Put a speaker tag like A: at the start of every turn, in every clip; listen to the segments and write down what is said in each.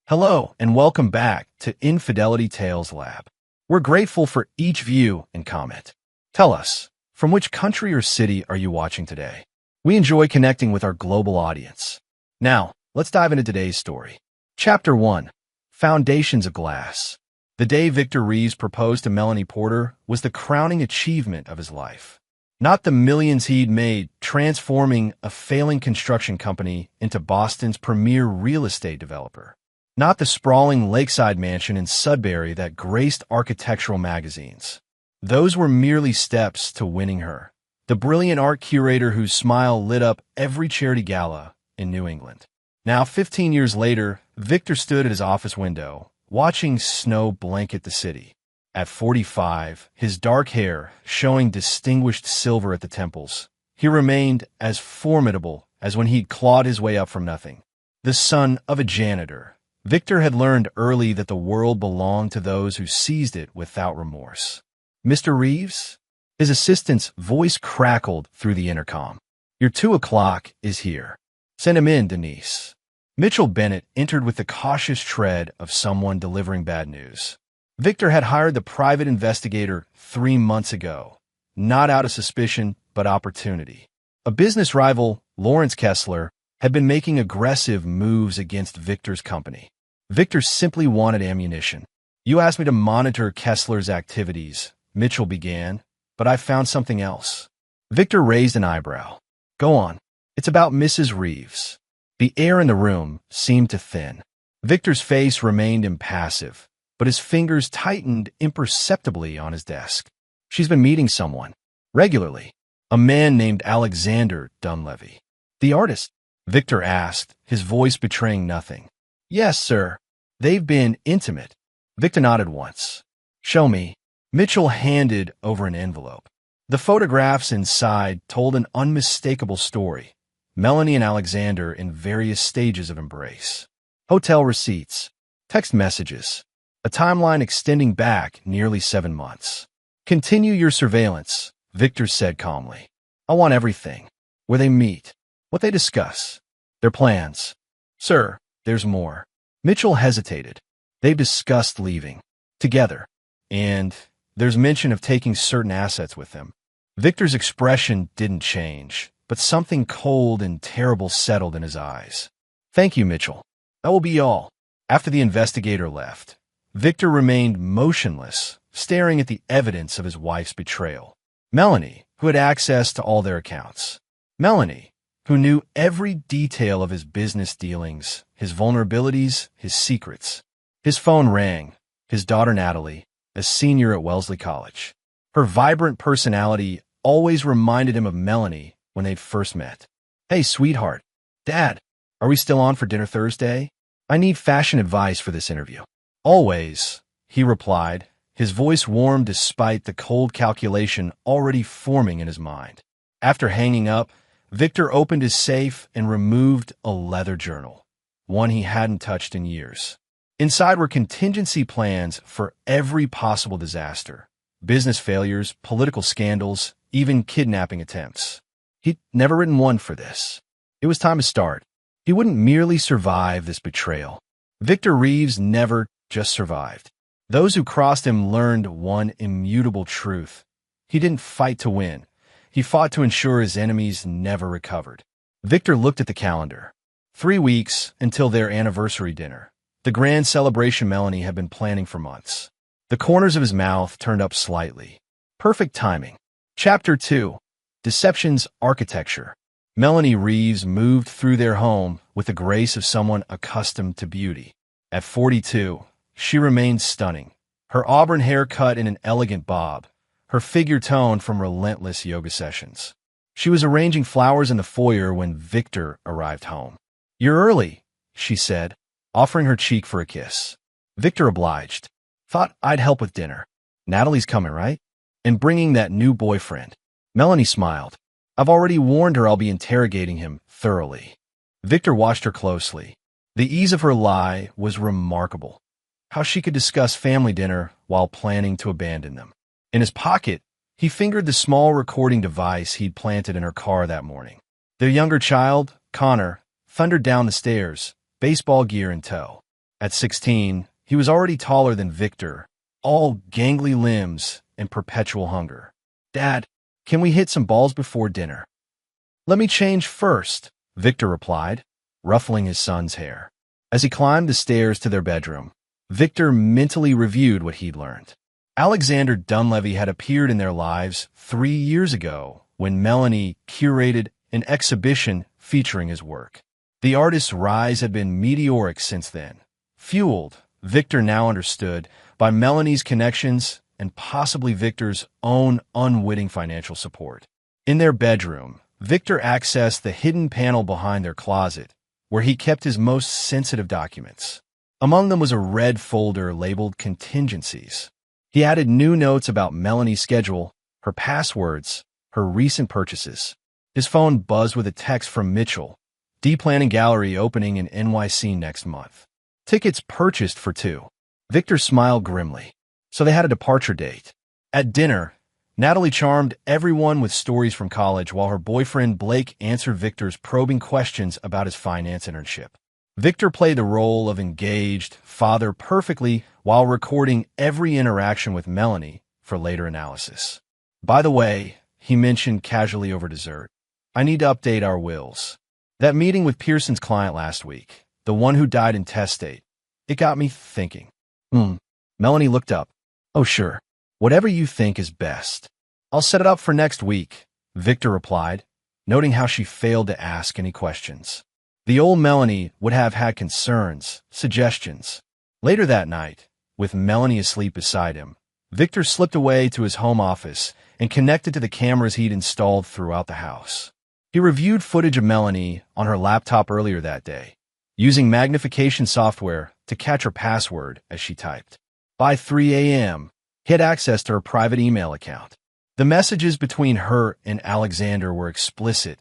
A: Hello, and welcome back to Infidelity Tales Lab. We're grateful for each view and comment. Tell us, from which country or city are you watching today? We enjoy connecting with our global audience. Now, let's dive into today's story. Chapter 1. Foundations of Glass. The day Victor Reeves proposed to Melanie Porter was the crowning achievement of his life. Not the millions he'd made transforming a failing construction company into Boston's premier real estate developer. Not the sprawling lakeside mansion in Sudbury that graced architectural magazines. Those were merely steps to winning her, the brilliant art curator whose smile lit up every charity gala in New England. Now, 15 years later, Victor stood at his office window, watching snow blanket the city. At 45, his dark hair showing distinguished silver at the temples, he remained as formidable as when he'd clawed his way up from nothing. The son of a janitor, Victor had learned early that the world belonged to those who seized it without remorse. "Mr. Reeves?" His assistant's voice crackled through the intercom. "Your 2 o'clock is here. Send him in, Denise." Mitchell Bennett entered with the cautious tread of someone delivering bad news. Victor had hired the private investigator 3 months ago, not out of suspicion, but opportunity. A business rival, Lawrence Kessler, had been making aggressive moves against Victor's company. Victor simply wanted ammunition. "You asked me to monitor Kessler's activities," Mitchell began, "but I found something else." Victor raised an eyebrow. "Go on. It's about Mrs. Reeves." The air in the room seemed to thin. Victor's face remained impassive, but his fingers tightened imperceptibly on his desk. "She's been meeting someone. Regularly. A man named Alexander Dunleavy." "The artist?" Victor asked, his voice betraying nothing. "Yes, sir. They've been intimate." Victor nodded once. "Show me." Mitchell handed over an envelope. The photographs inside told an unmistakable story. Melanie and Alexander in various stages of embrace. Hotel receipts, text messages, a timeline extending back nearly 7 months. "Continue your surveillance," Victor said calmly. "I want everything. Where they meet, what they discuss, their plans." "Sir, there's more." Mitchell hesitated. "They've discussed leaving. Together. And there's mention of taking certain assets with them." Victor's expression didn't change, but something cold and terrible settled in his eyes. "Thank you, Mitchell. That will be all." After the investigator left, Victor remained motionless, staring at the evidence of his wife's betrayal. Melanie, who had access to all their accounts. Melanie, who knew every detail of his business dealings, his vulnerabilities, his secrets. His phone rang. His daughter Natalie, a senior at Wellesley College. Her vibrant personality always reminded him of Melanie when they'd first met. "Hey, sweetheart. Dad, are we still on for dinner Thursday? I need fashion advice for this interview." "Always," he replied, his voice warm despite the cold calculation already forming in his mind. After hanging up, Victor opened his safe and removed a leather journal, one he hadn't touched in years. Inside were contingency plans for every possible disaster, business failures, political scandals, even kidnapping attempts. He'd never written one for this. It was time to start. He wouldn't merely survive this betrayal. Victor Reeves never just survived. Those who crossed him learned one immutable truth. He didn't fight to win. He fought to ensure his enemies never recovered. Victor looked at the calendar. 3 weeks until their anniversary dinner, the grand celebration Melanie had been planning for months. The corners of his mouth turned up slightly. Perfect timing. Chapter 2. Deception's Architecture. Melanie Reeves moved through their home with the grace of someone accustomed to beauty. At 42, she remained stunning, her auburn hair cut in an elegant bob, her figure toned from relentless yoga sessions. She was arranging flowers in the foyer when Victor arrived home. "You're early," she said, offering her cheek for a kiss. Victor obliged. "Thought I'd help with dinner. Natalie's coming, right? And bringing that new boyfriend." Melanie smiled. "I've already warned her I'll be interrogating him thoroughly." Victor watched her closely. The ease of her lie was remarkable. How she could discuss family dinner while planning to abandon them. In his pocket, he fingered the small recording device he'd planted in her car that morning. Their younger child, Connor, thundered down the stairs, baseball gear in tow. At 16, he was already taller than Victor, all gangly limbs and perpetual hunger. "Dad, can we hit some balls before dinner?" "Let me change first," Victor replied, ruffling his son's hair. As he climbed the stairs to their bedroom, Victor mentally reviewed what he'd learned. Alexander Dunleavy had appeared in their lives 3 years ago when Melanie curated an exhibition featuring his work. The artist's rise had been meteoric since then, fueled, Victor now understood, by Melanie's connections and possibly Victor's own unwitting financial support. In their bedroom, Victor accessed the hidden panel behind their closet, where he kept his most sensitive documents. Among them was a red folder labeled contingencies. He added new notes about Melanie's schedule, her passwords, her recent purchases. His phone buzzed with a text from Mitchell, D-Planning Gallery opening in NYC next month. Tickets purchased for 2. Victor smiled grimly. So they had a departure date. At dinner, Natalie charmed everyone with stories from college while her boyfriend Blake answered Victor's probing questions about his finance internship. Victor played the role of engaged father perfectly while recording every interaction with Melanie for later analysis. "By the way," he mentioned casually over dessert, "I need to update our wills. That meeting with Pearson's client last week, the one who died intestate, it got me thinking." Melanie looked up. "Oh, sure. Whatever you think is best. I'll set it up for next week," Victor replied, noting how she failed to ask any questions. The old Melanie would have had concerns, suggestions. Later that night, with Melanie asleep beside him, Victor slipped away to his home office and connected to the cameras he'd installed throughout the house. He reviewed footage of Melanie on her laptop earlier that day, using magnification software to catch her password as she typed. By 3 a.m., he had access to her private email account. The messages between her and Alexander were explicit,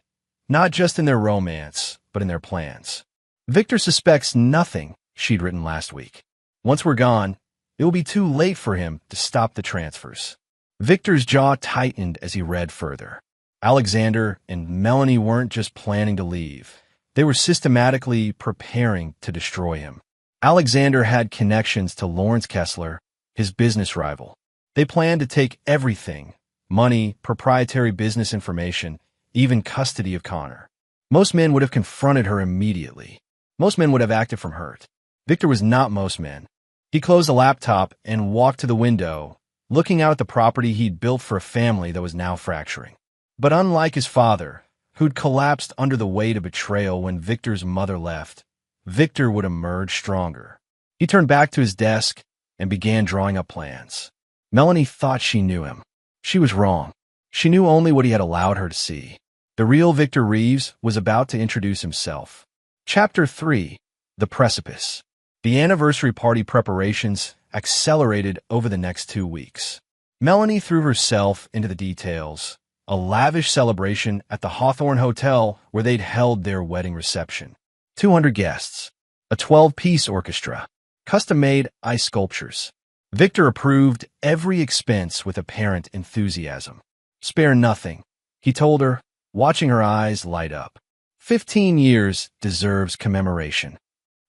A: not just in their romance, but in their plans. "Victor suspects nothing," she'd written last week. "Once we're gone, it will be too late for him to stop the transfers." Victor's jaw tightened as he read further. Alexander and Melanie weren't just planning to leave. They were systematically preparing to destroy him. Alexander had connections to Lawrence Kessler, his business rival. They planned to take everything: money, proprietary business information, even custody of Connor. Most men would have confronted her immediately. Most men would have acted from hurt. Victor was not most men. He closed the laptop and walked to the window, looking out at the property he'd built for a family that was now fracturing. But unlike his father, who'd collapsed under the weight of betrayal when Victor's mother left, Victor would emerge stronger. He turned back to his desk and began drawing up plans. Melanie thought she knew him. She was wrong. She knew only what he had allowed her to see. The real Victor Reeves was about to introduce himself. Chapter 3: The Precipice. The anniversary party preparations accelerated over the next 2 weeks. Melanie threw herself into the details, a lavish celebration at the Hawthorne Hotel where they'd held their wedding reception. 200 guests, a 12-piece orchestra, custom-made ice sculptures. Victor approved every expense with apparent enthusiasm. "Spare nothing," he told her, watching her eyes light up. 15 years deserves commemoration.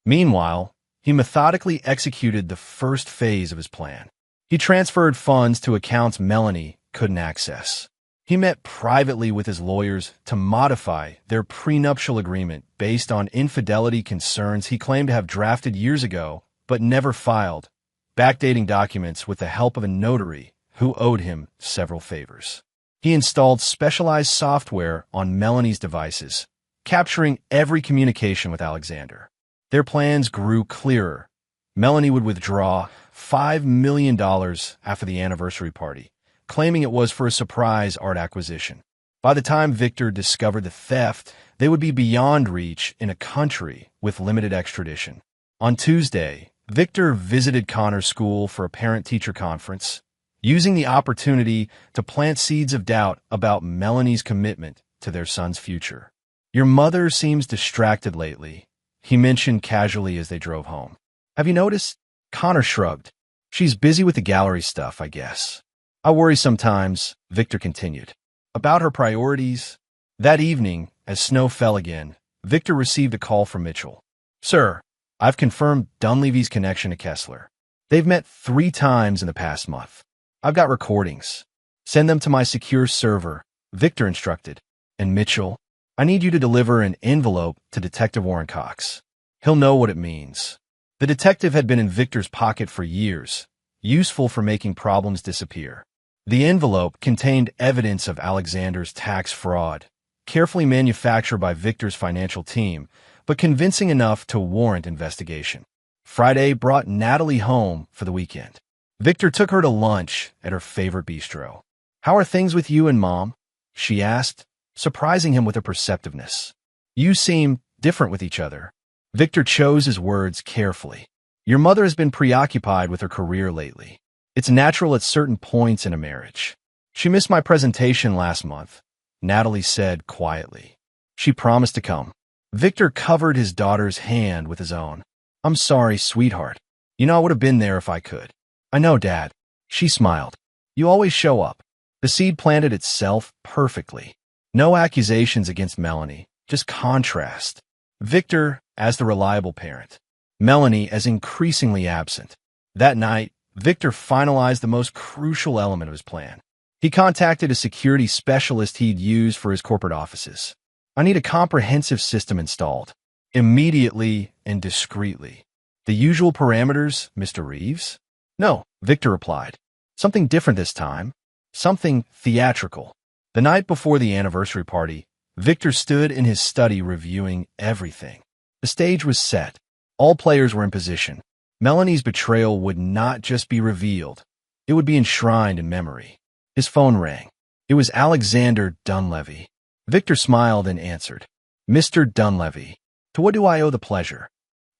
A: Meanwhile, he methodically executed the first phase of his plan. He transferred funds to accounts Melanie couldn't access. He met privately with his lawyers to modify their prenuptial agreement based on infidelity concerns he claimed to have drafted years ago but never filed, backdating documents with the help of a notary who owed him several favors. He installed specialized software on Melanie's devices, capturing every communication with Alexander. Their plans grew clearer. Melanie would withdraw $5 million after the anniversary party, claiming it was for a surprise art acquisition. By the time Victor discovered the theft, they would be beyond reach in a country with limited extradition. On Tuesday, Victor visited Connor's school for a parent-teacher conference, using the opportunity to plant seeds of doubt about Melanie's commitment to their son's future. "Your mother seems distracted lately," he mentioned casually as they drove home. "Have you noticed?" Connor shrugged. "She's busy with the gallery stuff, I guess." "I worry sometimes," Victor continued, "about her priorities." That evening, as snow fell again, Victor received a call from Mitchell. "Sir, I've confirmed Dunleavy's connection to Kessler. They've met 3 times in the past month. I've got recordings. Send them to my secure server, Victor instructed. And Mitchell, I need you to deliver an envelope to Detective Warren Cox. He'll know what it means. The detective had been in Victor's pocket for years, useful for making problems disappear. The envelope contained evidence of Alexander's tax fraud, carefully manufactured by Victor's financial team, but convincing enough to warrant investigation. Friday brought Natalie home for the weekend. Victor took her to lunch at her favorite bistro. "How are things with you and Mom?" she asked, surprising him with her perceptiveness. "You seem different with each other." Victor chose his words carefully. "Your mother has been preoccupied with her career lately. It's natural at certain points in a marriage. She missed my presentation last month," Natalie said quietly. "She promised to come." Victor covered his daughter's hand with his own. "I'm sorry, sweetheart. You know I would have been there if I could." "I know, Dad." She smiled. "You always show up." The seed planted itself perfectly. No accusations against Melanie, just contrast. Victor as the reliable parent, Melanie as increasingly absent. That night, Victor finalized the most crucial element of his plan. He contacted a security specialist he'd used for his corporate offices. "I need a comprehensive system installed, immediately and discreetly." "The usual parameters, Mr. Reeves?" "No," Victor replied. "Something different this time. Something theatrical." The night before the anniversary party, Victor stood in his study reviewing everything. The stage was set. All players were in position. Melanie's betrayal would not just be revealed. It would be enshrined in memory. His phone rang. It was Alexander Dunleavy. Victor smiled and answered. "Mr. Dunleavy, to what do I owe the pleasure?"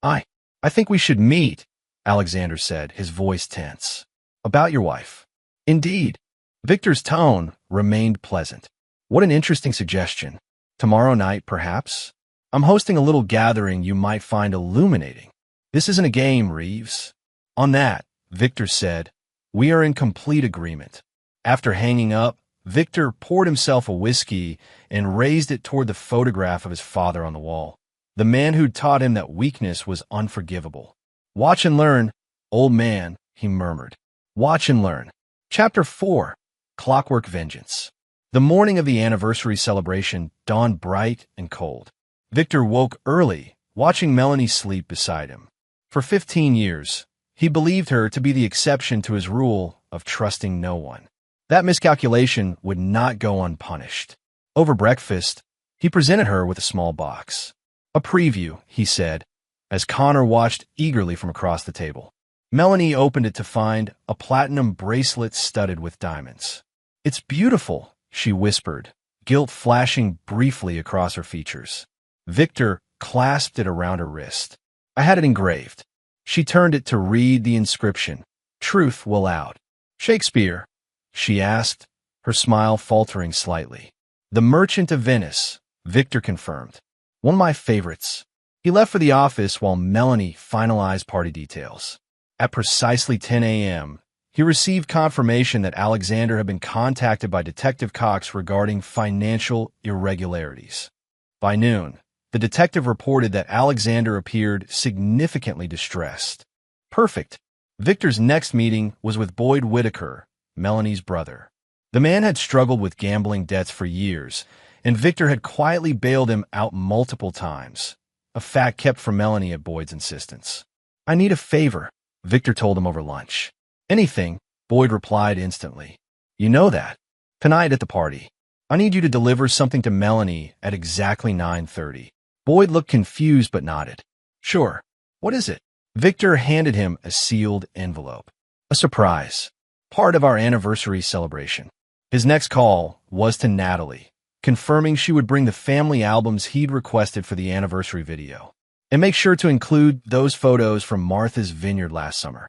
A: I think we should meet," Alexander said, his voice tense. "About your wife." "Indeed." Victor's tone remained pleasant. "What an interesting suggestion. Tomorrow night, perhaps? I'm hosting a little gathering you might find illuminating." "This isn't a game, Reeves." "On that," Victor said, "we are in complete agreement." After hanging up, Victor poured himself a whiskey and raised it toward the photograph of his father on the wall, the man who'd taught him that weakness was unforgivable. "Watch and learn, old man," he murmured. "Watch and learn." Chapter 4. Clockwork Vengeance. The morning of the anniversary celebration dawned bright and cold. Victor woke early, watching Melanie sleep beside him. For 15 years, he believed her to be the exception to his rule of trusting no one. That miscalculation would not go unpunished. Over breakfast, he presented her with a small box. "A preview," he said, as Connor watched eagerly from across the table. Melanie opened it to find a platinum bracelet studded with diamonds. "It's beautiful," she whispered, guilt flashing briefly across her features. Victor clasped it around her wrist. "I had it engraved." She turned it to read the inscription, "Truth will out." "Shakespeare?" she asked, her smile faltering slightly. "The Merchant of Venice," Victor confirmed. "One of my favorites." He left for the office while Melanie finalized party details. At precisely 10 a.m., he received confirmation that Alexander had been contacted by Detective Cox regarding financial irregularities. By noon, the detective reported that Alexander appeared significantly distressed. Perfect. Victor's next meeting was with Boyd Whitaker, Melanie's brother. The man had struggled with gambling debts for years, and Victor had quietly bailed him out multiple times, a fact kept from Melanie at Boyd's insistence. "I need a favor," Victor told him over lunch. "Anything," Boyd replied instantly. "You know that. Tonight at the party, I need you to deliver something to Melanie at exactly 9:30. Boyd looked confused but nodded. "Sure. What is it?" Victor handed him a sealed envelope. "A surprise. Part of our anniversary celebration." His next call was to Natalie, confirming she would bring the family albums he'd requested for the anniversary video. And make sure to include those photos from Martha's Vineyard last summer.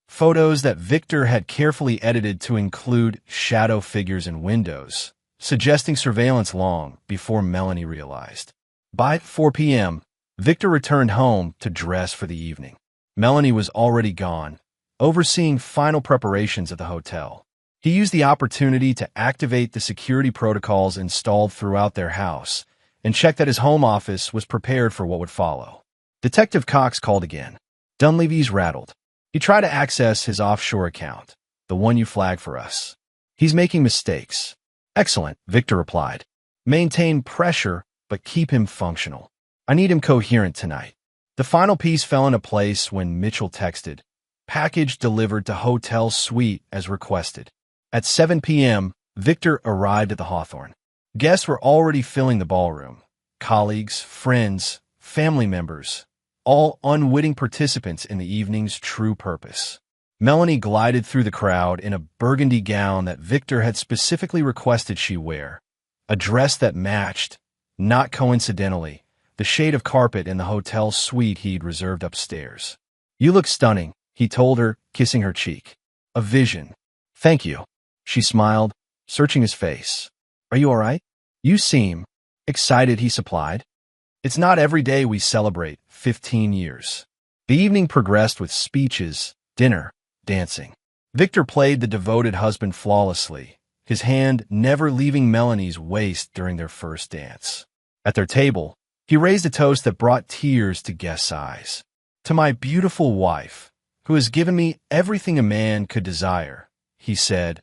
A: Photos that Victor had carefully edited to include shadow figures in windows, suggesting surveillance long before Melanie realized. By 4 p.m., Victor returned home to dress for the evening. Melanie was already gone, overseeing final preparations at the hotel. He used the opportunity to activate the security protocols installed throughout their house and check that his home office was prepared for what would follow. Detective Cox called again. Dunleavy's rattled. He tried to access his offshore account, the one you flagged for us. He's making mistakes. Excellent, Victor replied. Maintain pressure, but keep him functional. I need him coherent tonight. The final piece fell into place when Mitchell texted, package delivered to hotel suite as requested. At 7 p.m., Victor arrived at the Hawthorne. Guests were already filling the ballroom. Colleagues, friends, family members, all unwitting participants in the evening's true purpose. Melanie glided through the crowd in a burgundy gown that Victor had specifically requested she wear, a dress that matched, not coincidentally, the shade of carpet in the hotel suite he'd reserved upstairs. You look stunning, he told her, kissing her cheek. A vision. Thank you. She smiled, searching his face. Are you all right? You seem excited, he supplied. It's not every day we celebrate 15 years. The evening progressed with speeches, dinner, dancing. Victor played the devoted husband flawlessly, his hand never leaving Melanie's waist during their first dance. At their table, he raised a toast that brought tears to guests' eyes. To my beautiful wife, who has given me everything a man could desire, he said,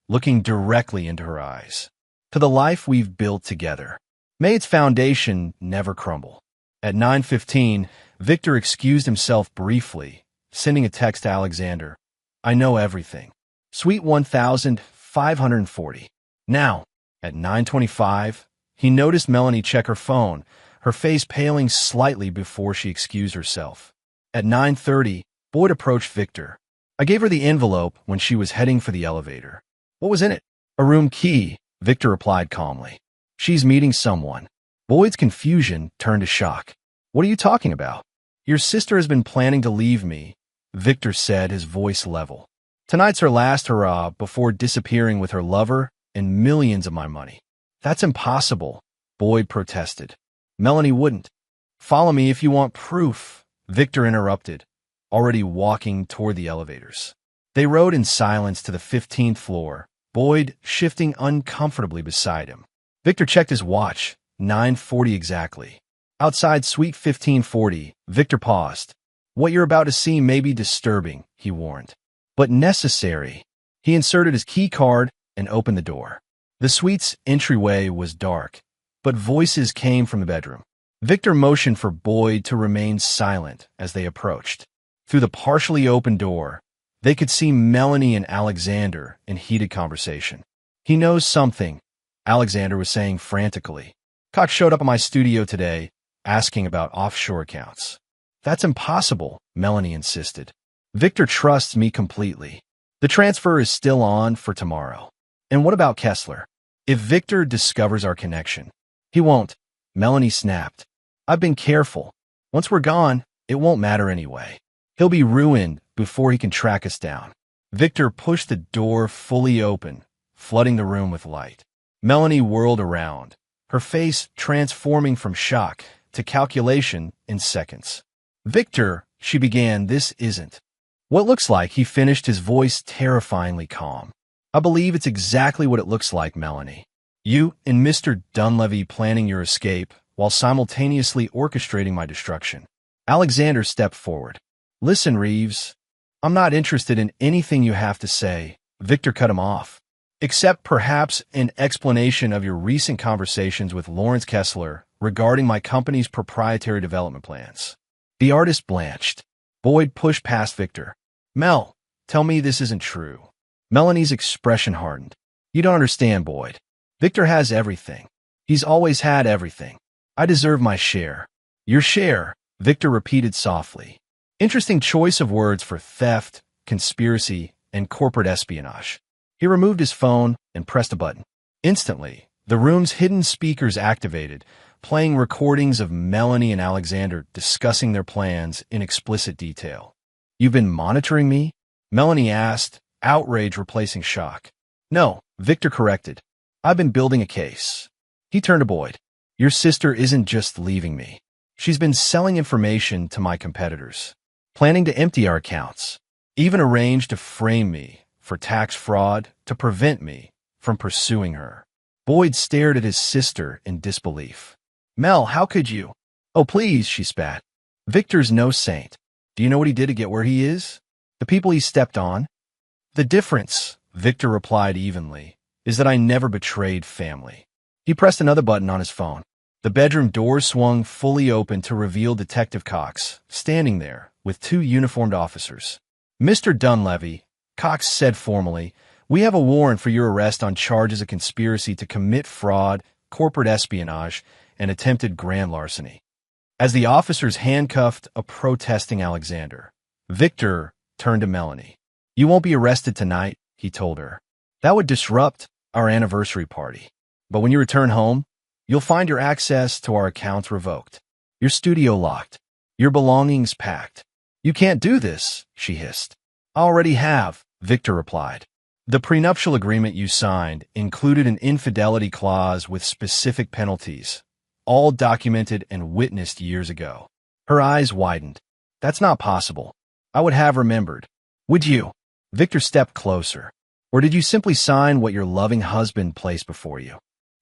A: looking directly into her eyes. To the life we've built together. May its foundation never crumble. At 9:15, Victor excused himself briefly, sending a text to Alexander. I know everything. Suite 1540. Now, at 9:25, he noticed Melanie check her phone, her face paling slightly before she excused herself. At 9:30, Boyd approached Victor. I gave her the envelope when she was heading for the elevator. What was in it? A room key, Victor replied calmly. She's meeting someone. Boyd's confusion turned to shock. What are you talking about? Your sister has been planning to leave me, Victor said, his voice level. Tonight's her last hurrah before disappearing with her lover and millions of my money. That's impossible, Boyd protested. Melanie wouldn't. Follow me if you want proof, Victor interrupted, already walking toward the elevators. They rode in silence to the 15th floor, Boyd shifting uncomfortably beside him. Victor checked his watch, 9:40 exactly. Outside suite 1540, Victor paused. What you're about to see may be disturbing, he warned. But necessary. He inserted his key card and opened the door. The suite's entryway was dark, but voices came from the bedroom. Victor motioned for Boyd to remain silent as they approached. Through the partially open door, they could see Melanie and Alexander in heated conversation. He knows something, Alexander was saying frantically. Cox showed up at my studio today, asking about offshore accounts. That's impossible, Melanie insisted. Victor trusts me completely. The transfer is still on for tomorrow. And what about Kessler? If Victor discovers our connection, he won't, Melanie snapped. I've been careful. Once we're gone, it won't matter anyway. He'll be ruined before he can track us down. Victor pushed the door fully open, flooding the room with light. Melanie whirled around, her face transforming from shock to calculation in seconds. Victor, she began, this isn't what looks like, he finished, his voice terrifyingly calm. I believe it's exactly what it looks like, Melanie. You and Mr. Dunleavy planning your escape while simultaneously orchestrating my destruction. Alexander stepped forward. Listen, Reeves, I'm not interested in anything you have to say, Victor cut him off. Except perhaps an explanation of your recent conversations with Lawrence Kessler regarding my company's proprietary development plans. The artist blanched. Boyd pushed past Victor. Mel, tell me this isn't true. Melanie's expression hardened. You don't understand, Boyd. Victor has everything. He's always had everything. I deserve my share. Your share, Victor repeated softly. Interesting choice of words for theft, conspiracy, and corporate espionage. He removed his phone and pressed a button. Instantly, the room's hidden speakers activated, playing recordings of Melanie and Alexander discussing their plans in explicit detail. You've been monitoring me? Melanie asked, outrage replacing shock. No, Victor corrected. I've been building a case. He turned to Boyd. Your sister isn't just leaving me. She's been selling information to my competitors, planning to empty our accounts, even arranged to frame me for tax fraud to prevent me from pursuing her. Boyd stared at his sister in disbelief. Mel, how could you? Oh, please, she spat. Victor's no saint. Do you know what he did to get where he is? The people he stepped on? The difference, Victor replied evenly, is that I never betrayed family. He pressed another button on his phone. The bedroom door swung fully open to reveal Detective Cox, standing there, with two uniformed officers. Mr. Dunleavy, Cox said formally, we have a warrant for your arrest on charges of conspiracy to commit fraud, corporate espionage, and attempted grand larceny. As the officers handcuffed a protesting Alexander, Victor turned to Melanie. You won't be arrested tonight, he told her. That would disrupt our anniversary party. But when you return home, you'll find your access to our accounts revoked, your studio locked, your belongings packed. You can't do this, she hissed. I already have, Victor replied. The prenuptial agreement you signed included an infidelity clause with specific penalties, all documented and witnessed years ago. Her eyes widened. That's not possible. I would have remembered. Would you? Victor stepped closer. Or did you simply sign what your loving husband placed before you?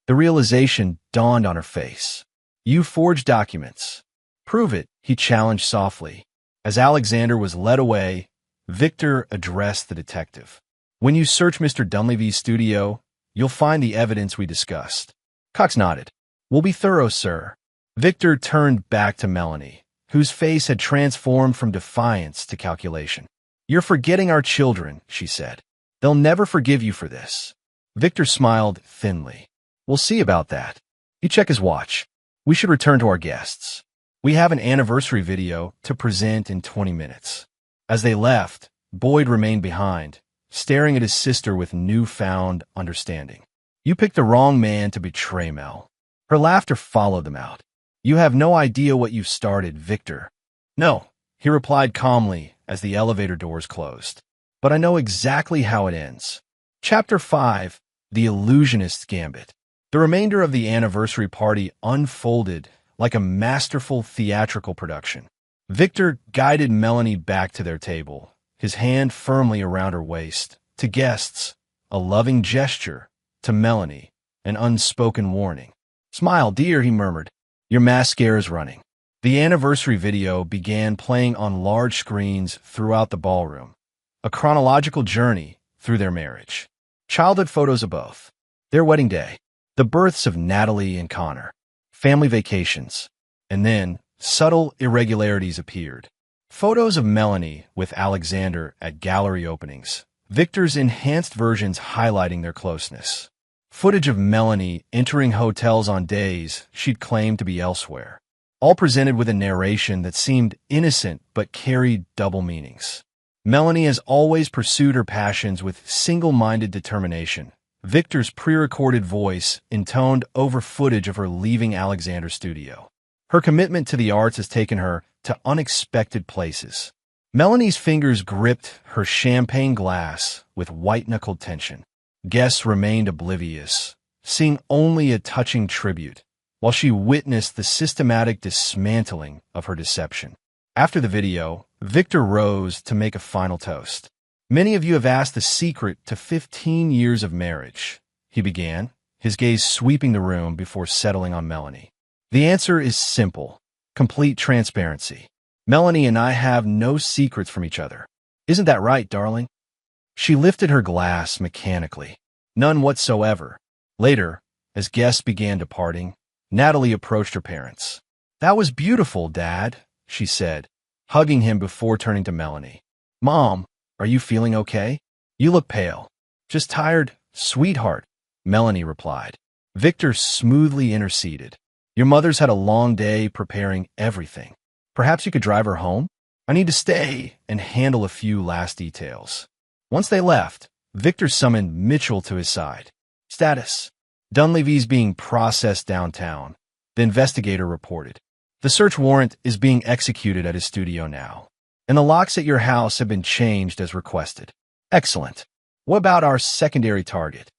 A: The realization dawned on her face. You forged documents. Prove it, he challenged softly. As Alexander was led away, Victor addressed the detective. When you search Mr. Dunleavy's studio, you'll find the evidence we discussed. Cox nodded. We'll be thorough, sir. Victor turned back to Melanie, whose face had transformed from defiance to calculation. You're forgetting our children, she said. They'll never forgive you for this. Victor smiled thinly. We'll see about that. He checked his watch. We should return to our guests. We have an anniversary video to present in 20 minutes. As they left, Boyd remained behind, staring at his sister with newfound understanding. You picked the wrong man to betray Mel. Her laughter followed them out. You have no idea what you've started, Victor. No, he replied calmly as the elevator doors closed. But I know exactly how it ends. Chapter 5, The Illusionist's Gambit. The remainder of the anniversary party unfolded like a masterful theatrical production. Victor guided Melanie back to their table, his hand firmly around her waist. To guests, a loving gesture. To Melanie, an unspoken warning. Smile, dear, he murmured. Your mascara's running. The anniversary video began playing on large screens throughout the ballroom, a chronological journey through their marriage. Childhood photos of both. Their wedding day. The births of Natalie and Connor. Family vacations. And then, subtle irregularities appeared. Photos of Melanie with Alexander at gallery openings. Victor's enhanced versions highlighting their closeness. Footage of Melanie entering hotels on days she'd claimed to be elsewhere. All presented with a narration that seemed innocent but carried double meanings. Melanie has always pursued her passions with single-minded determination. Victor's pre-recorded voice intoned over footage of her leaving Alexander's studio. Her commitment to the arts has taken her to unexpected places. Melanie's fingers gripped her champagne glass with white-knuckled tension. Guests remained oblivious, seeing only a touching tribute, while she witnessed the systematic dismantling of her deception. After the video, Victor rose to make a final toast. Many of you have asked the secret to 15 years of marriage, he began, his gaze sweeping the room before settling on Melanie. The answer is simple, complete transparency. Melanie and I have no secrets from each other. Isn't that right, darling? She lifted her glass mechanically. None whatsoever. Later, as guests began departing, Natalie approached her parents. That was beautiful, Dad, she said, hugging him before turning to Melanie. Mom, are you feeling okay? You look pale. Just tired, sweetheart, Melanie replied. Victor smoothly interceded. Your mother's had a long day preparing everything. Perhaps you could drive her home? I need to stay and handle a few last details. Once they left, Victor summoned Mitchell to his side. Status. Dunleavy's being processed downtown, the investigator reported. The search warrant is being executed at his studio now, and the locks at your house have been changed as requested. Excellent. What about our secondary target?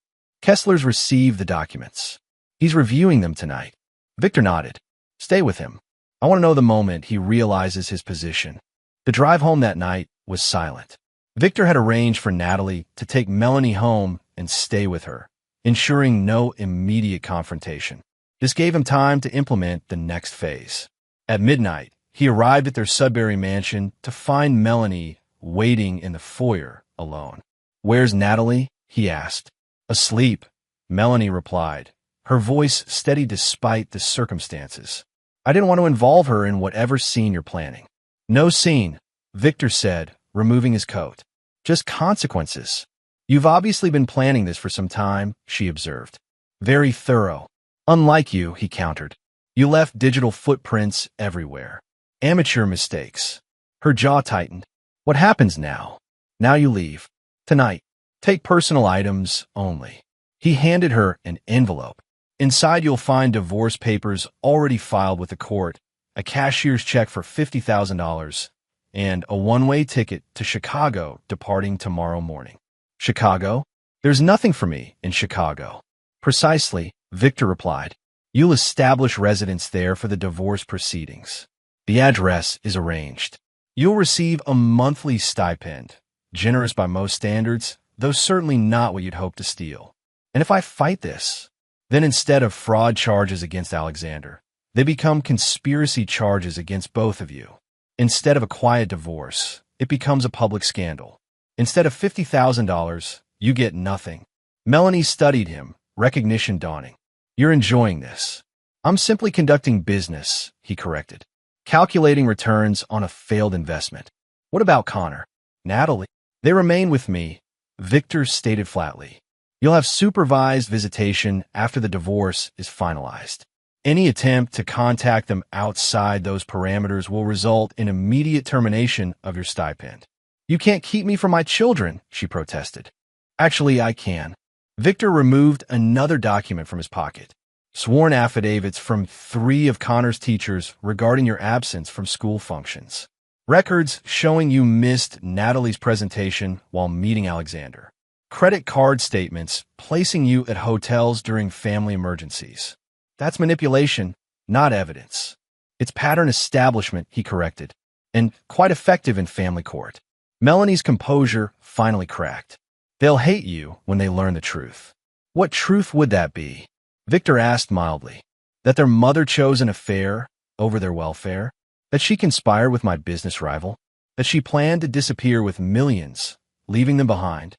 A: Kessler's received the documents. He's reviewing them tonight. Victor nodded. Stay with him. I want to know the moment he realizes his position. The drive home that night was silent. Victor had arranged for Natalie to take Melanie home and stay with her, ensuring no immediate confrontation. This gave him time to implement the next phase. At midnight, He arrived at their Sudbury mansion to find Melanie waiting in the foyer alone. "Where's Natalie?" he asked. "Asleep," Melanie replied, her voice steady despite the circumstances. "I didn't want to involve her in whatever scene you're planning." "No scene," Victor said, removing his coat. "Just consequences." "You've obviously been planning this for some time," she observed. "Very thorough." "Unlike you," he countered. "You left digital footprints everywhere. Amateur mistakes." Her jaw tightened. "What happens now?" "Now you leave. Tonight. Take personal items only." He handed her an envelope. "Inside you'll find divorce papers already filed with the court, a cashier's check for $50,000, and a one-way ticket to Chicago departing tomorrow morning." "Chicago? There's nothing for me in Chicago." "Precisely," Victor replied. "You'll establish residence there for the divorce proceedings. The address is arranged. You'll receive a monthly stipend, generous by most standards, though certainly not what you'd hope to steal. And if I fight this, then instead of fraud charges against Alexander, they become conspiracy charges against both of you. Instead of a quiet divorce, it becomes a public scandal. Instead of $50,000, you get nothing." Melanie studied him, recognition dawning. "You're enjoying this." "I'm simply conducting business," he corrected. "Calculating returns on a failed investment." "What about Connor?" "Natalie?" "They remain with me," Victor stated flatly. "You'll have supervised visitation after the divorce is finalized. Any attempt to contact them outside those parameters will result in immediate termination of your stipend." "You can't keep me from my children," she protested. "Actually, I can." Victor removed another document from his pocket. "Sworn affidavits from 3 of Connor's teachers regarding your absence from school functions. Records showing you missed Natalie's presentation while meeting Alexander. Credit card statements placing you at hotels during family emergencies. That's manipulation, not evidence. It's pattern establishment," he corrected, "and quite effective in family court." Melanie's composure finally cracked. "They'll hate you when they learn the truth." "What truth would that be?" Victor asked mildly. "That their mother chose an affair over their welfare? That she conspired with my business rival? That she planned to disappear with millions, leaving them behind?"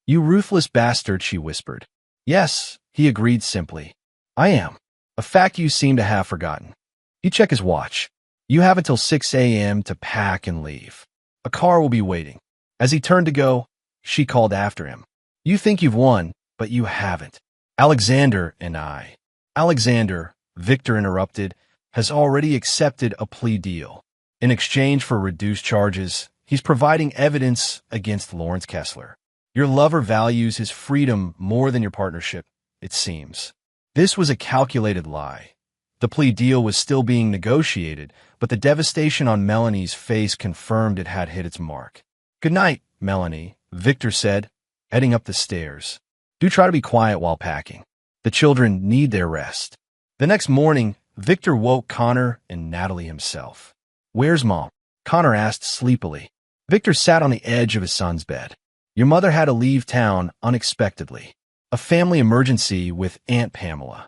A: "You ruthless bastard," she whispered. "Yes," he agreed simply. "I am. A fact you seem to have forgotten." He checked his watch. "You have until 6 a.m. to pack and leave. A car will be waiting." As he turned to go, she called after him. "You think you've won, but you haven't. Alexander and I." "Alexander," Victor interrupted, "has already accepted a plea deal. In exchange for reduced charges, he's providing evidence against Lawrence Kessler. Your lover values his freedom more than your partnership, it seems." This was a calculated lie. The plea deal was still being negotiated, but the devastation on Melanie's face confirmed it had hit its mark. "Good night, Melanie," Victor said, heading up the stairs. "Do try to be quiet while packing. The children need their rest." The next morning, Victor woke Connor and Natalie himself. "Where's Mom?" Connor asked sleepily. Victor sat on the edge of his son's bed. "Your mother had to leave town unexpectedly. A family emergency with Aunt Pamela.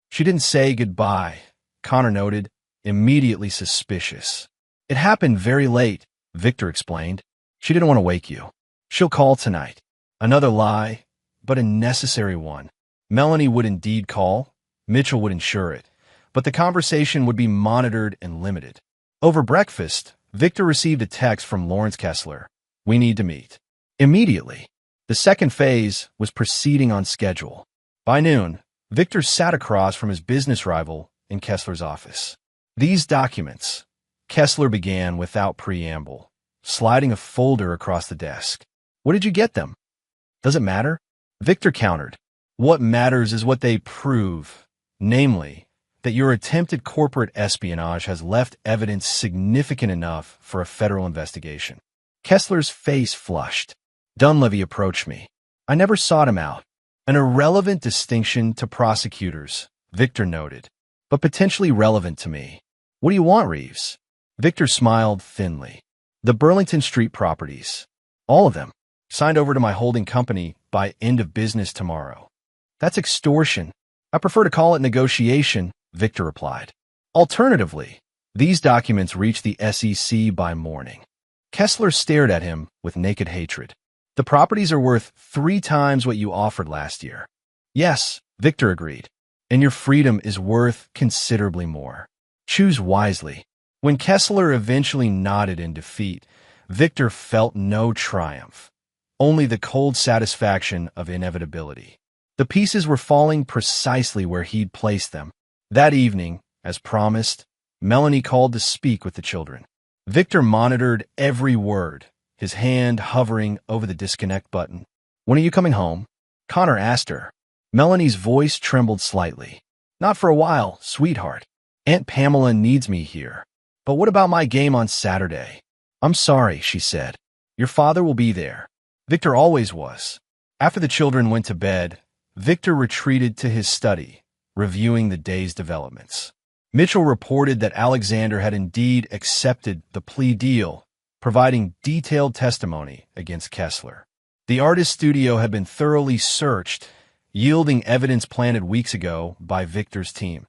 A: She didn't say goodbye," Connor noted, immediately suspicious. "It happened very late," Victor explained. "She didn't want to wake you. She'll call tonight." Another lie, but a necessary one. Melanie would indeed call. Mitchell would ensure it. But the conversation would be monitored and limited. Over breakfast, Victor received a text from Lawrence Kessler. "We need to meet." Immediately. The second phase was proceeding on schedule. By noon, Victor sat across from his business rival in Kessler's office. "These documents," Kessler began without preamble, sliding a folder across the desk. "Where did you get them?" "Does it matter?" Victor countered. "What matters is what they prove, namely, that your attempted corporate espionage has left evidence significant enough for a federal investigation." Kessler's face flushed. "Dunleavy approached me. I never sought him out. An irrelevant distinction to prosecutors," Victor noted, "but potentially relevant to me. What do you want, Reeves?" Victor smiled thinly. "The Burlington Street properties. All of them. Signed over to my holding company by end of business tomorrow." "That's extortion." "I prefer to call it negotiation," Victor replied. "Alternatively," These documents reached the SEC by morning. Kessler stared at him with naked hatred. The properties are worth 3 times what you offered last year. Yes, Victor agreed. And your freedom is worth considerably more. Choose wisely. When Kessler eventually nodded in defeat, Victor felt no triumph, only the cold satisfaction of inevitability. The pieces were falling precisely where he'd placed them. That evening, as promised, Melanie called to speak with the children. Victor monitored every word, his hand hovering over the disconnect button. "When are you coming home?" Connor asked her. Melanie's voice trembled slightly. "Not for a while, sweetheart. Aunt Pamela needs me here. But what about my game on Saturday?" "I'm sorry," she said. "Your father will be there." Victor always was. After the children went to bed, Victor retreated to his study, reviewing the day's developments. Mitchell reported that Alexander had indeed accepted the plea deal, providing detailed testimony against Kessler. The artist studio had been thoroughly searched, yielding evidence planted weeks ago by Victor's team.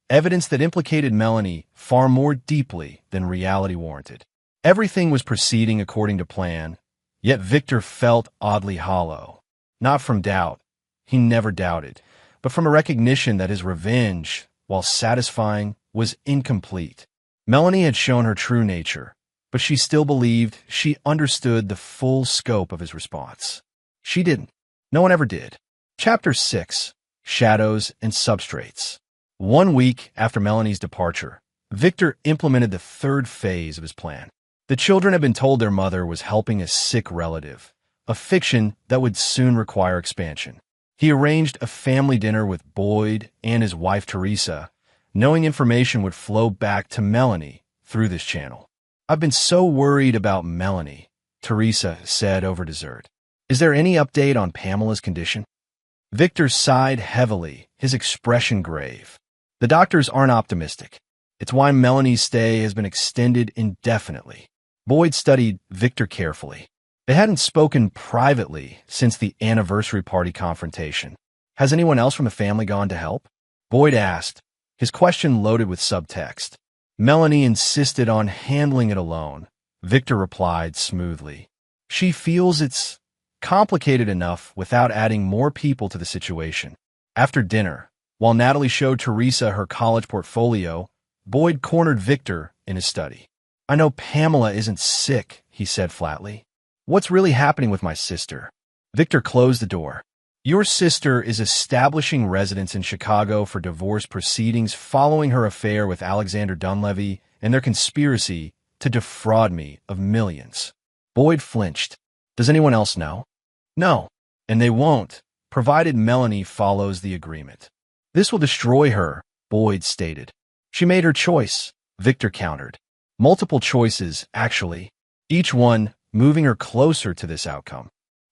A: Evidence that implicated Melanie far more deeply than reality warranted. Everything was proceeding according to plan, yet Victor felt oddly hollow. Not from doubt, he never doubted, but from a recognition that his revenge, while satisfying, was incomplete. Melanie had shown her true nature, but she still believed she understood the full scope of his response. She didn't. No one ever did. Chapter 6. Shadows and Substrates. 1 week after Melanie's departure, Victor implemented the 3rd phase of his plan. The children had been told their mother was helping a sick relative, a fiction that would soon require expansion. He arranged a family dinner with Boyd and his wife Teresa, knowing information would flow back to Melanie through this channel. "I've been so worried about Melanie," Teresa said over dessert. "Is there any update on Pamela's condition?" Victor sighed heavily, his expression grave. "The doctors aren't optimistic. It's why Melanie's stay has been extended indefinitely." Boyd studied Victor carefully. They hadn't spoken privately since the anniversary party confrontation. "Has anyone else from the family gone to help?" Boyd asked, his question loaded with subtext. Melanie insisted on handling it alone. Victor replied smoothly. "She feels it's complicated enough without adding more people to the situation." After dinner, while Natalie showed Teresa her college portfolio, Boyd cornered Victor in his study. "I know Pamela isn't sick," he said flatly. "What's really happening with my sister?" Victor closed the door. "Your sister is establishing residence in Chicago for divorce proceedings following her affair with Alexander Dunleavy and their conspiracy to defraud me of millions." Boyd flinched. "Does anyone else know?" "No, and they won't, provided Melanie follows the agreement." "This will destroy her," Boyd stated. "She made her choice," Victor countered. "Multiple choices, actually, each one moving her closer to this outcome."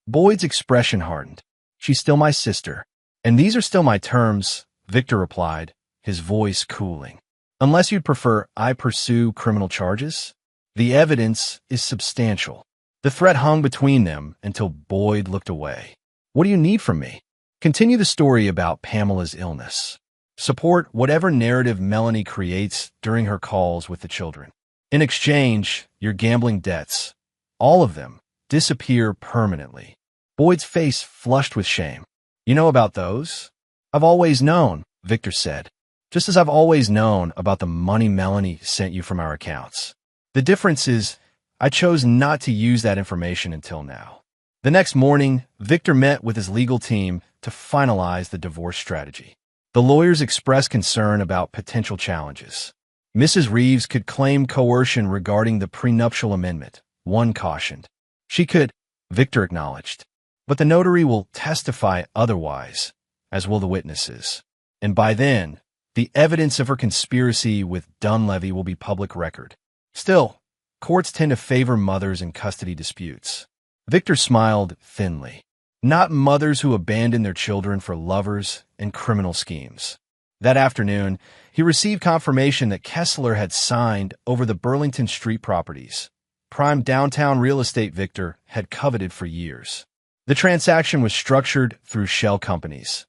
A: Boyd's expression hardened. "She's still my sister, and these are still my terms," Victor replied, his voice cooling. "Unless you'd prefer I pursue criminal charges? The evidence is substantial." The threat hung between them until Boyd looked away. "What do you need from me?" "Continue the story about Pamela's illness. Support whatever narrative Melanie creates during her calls with the children. In exchange, your gambling debts, all of them, disappear permanently." Boyd's face flushed with shame. "You know about those?" "I've always known," Victor said. "Just as I've always known about the money Melanie sent you from our accounts. The difference is I chose not to use that information until now." The next morning, Victor met with his legal team to finalize the divorce strategy. The lawyers expressed concern about potential challenges. Mrs. Reeves could claim coercion regarding the prenuptial amendment, one cautioned. "She could," Victor acknowledged. "But the notary will testify otherwise, as will the witnesses. And by then, the evidence of her conspiracy with Dunleavy will be public record. Still, courts tend to favor mothers in custody disputes." Victor smiled thinly. "Not mothers who abandon their children for lovers and criminal schemes." That afternoon, he received confirmation that Kessler had signed over the Burlington Street properties, prime downtown real estate Victor had coveted for years. The transaction was structured through shell companies.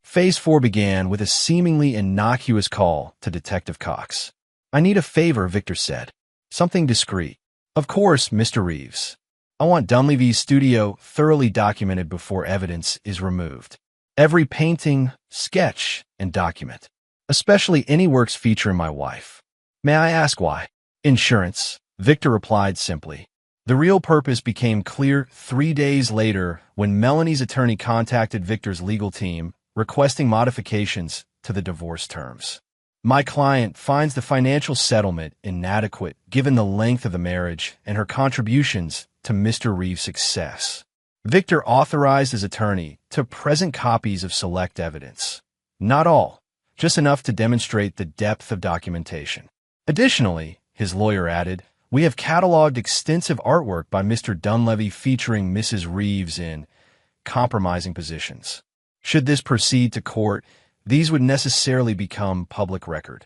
A: Phase 4 began with a seemingly innocuous call to Detective Cox. I need a favor, Victor said. Something discreet. Of course, Mr. Reeves. I want Dunleavy's studio thoroughly documented before evidence is removed. Every painting, sketch, and document. Especially any works featuring my wife. May I ask why? Insurance, Victor replied simply. The real purpose became clear 3 days later when Melanie's attorney contacted Victor's legal team requesting modifications to the divorce terms. My client finds the financial settlement inadequate given the length of the marriage and her contributions to Mr. Reeves' success. Victor authorized his attorney to present copies of select evidence. Not all, just enough to demonstrate the depth of documentation. Additionally, his lawyer added, we have cataloged extensive artwork by Mr. Dunleavy featuring Mrs. Reeves in compromising positions. Should this proceed to court, these would necessarily become public record.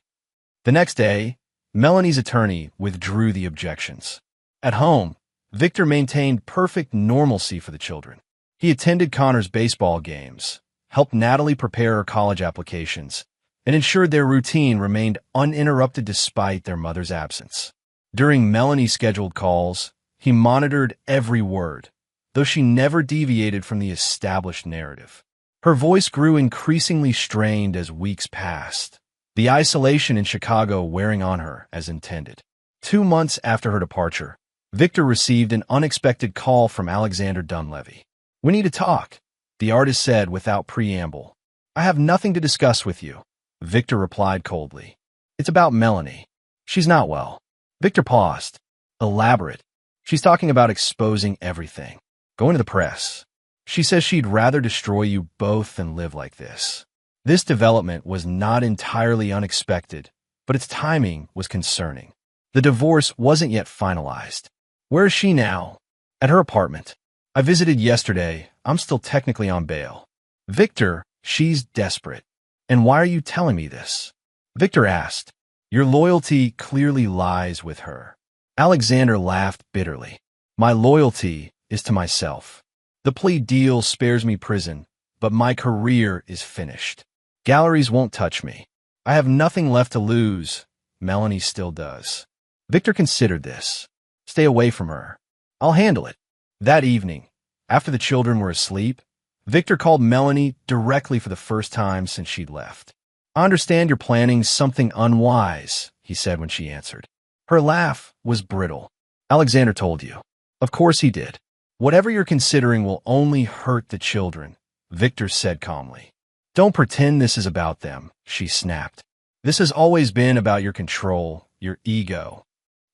A: The next day, Melanie's attorney withdrew the objections. At home, Victor maintained perfect normalcy for the children. He attended Connor's baseball games, helped Natalie prepare her college applications, and ensured their routine remained uninterrupted despite their mother's absence. During Melanie's scheduled calls, he monitored every word, though she never deviated from the established narrative. Her voice grew increasingly strained as weeks passed, the isolation in Chicago wearing on her as intended. 2 months after her departure, Victor received an unexpected call from Alexander Dunleavy. We need to talk, the artist said without preamble. I have nothing to discuss with you, Victor replied coldly. It's about Melanie. She's not well. Victor paused. Elaborate. She's talking about exposing everything. Going to the press. She says she'd rather destroy you both than live like this. This development was not entirely unexpected, but its timing was concerning. The divorce wasn't yet finalized. Where is she now? At her apartment. I visited yesterday. I'm still technically on bail. Victor, she's desperate. And why are you telling me this? Victor asked. Your loyalty clearly lies with her. Alexander laughed bitterly. My loyalty is to myself. The plea deal spares me prison, but my career is finished. Galleries won't touch me. I have nothing left to lose. Melanie still does. Victor considered this. Stay away from her. I'll handle it. That evening, after the children were asleep, Victor called Melanie directly for the first time since she'd left. I understand you're planning something unwise, he said when she answered. Her laugh was brittle. Alexander told you. Of course he did. Whatever you're considering will only hurt the children, Victor said calmly. Don't pretend this is about them, she snapped. This has always been about your control, your ego.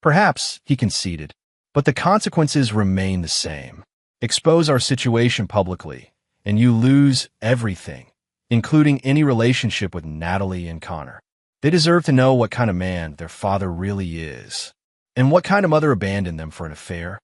A: Perhaps, he conceded, but the consequences remain the same. Expose our situation publicly, and you lose everything, including any relationship with Natalie and Connor. They deserve to know what kind of man their father really is, and what kind of mother abandoned them for an affair.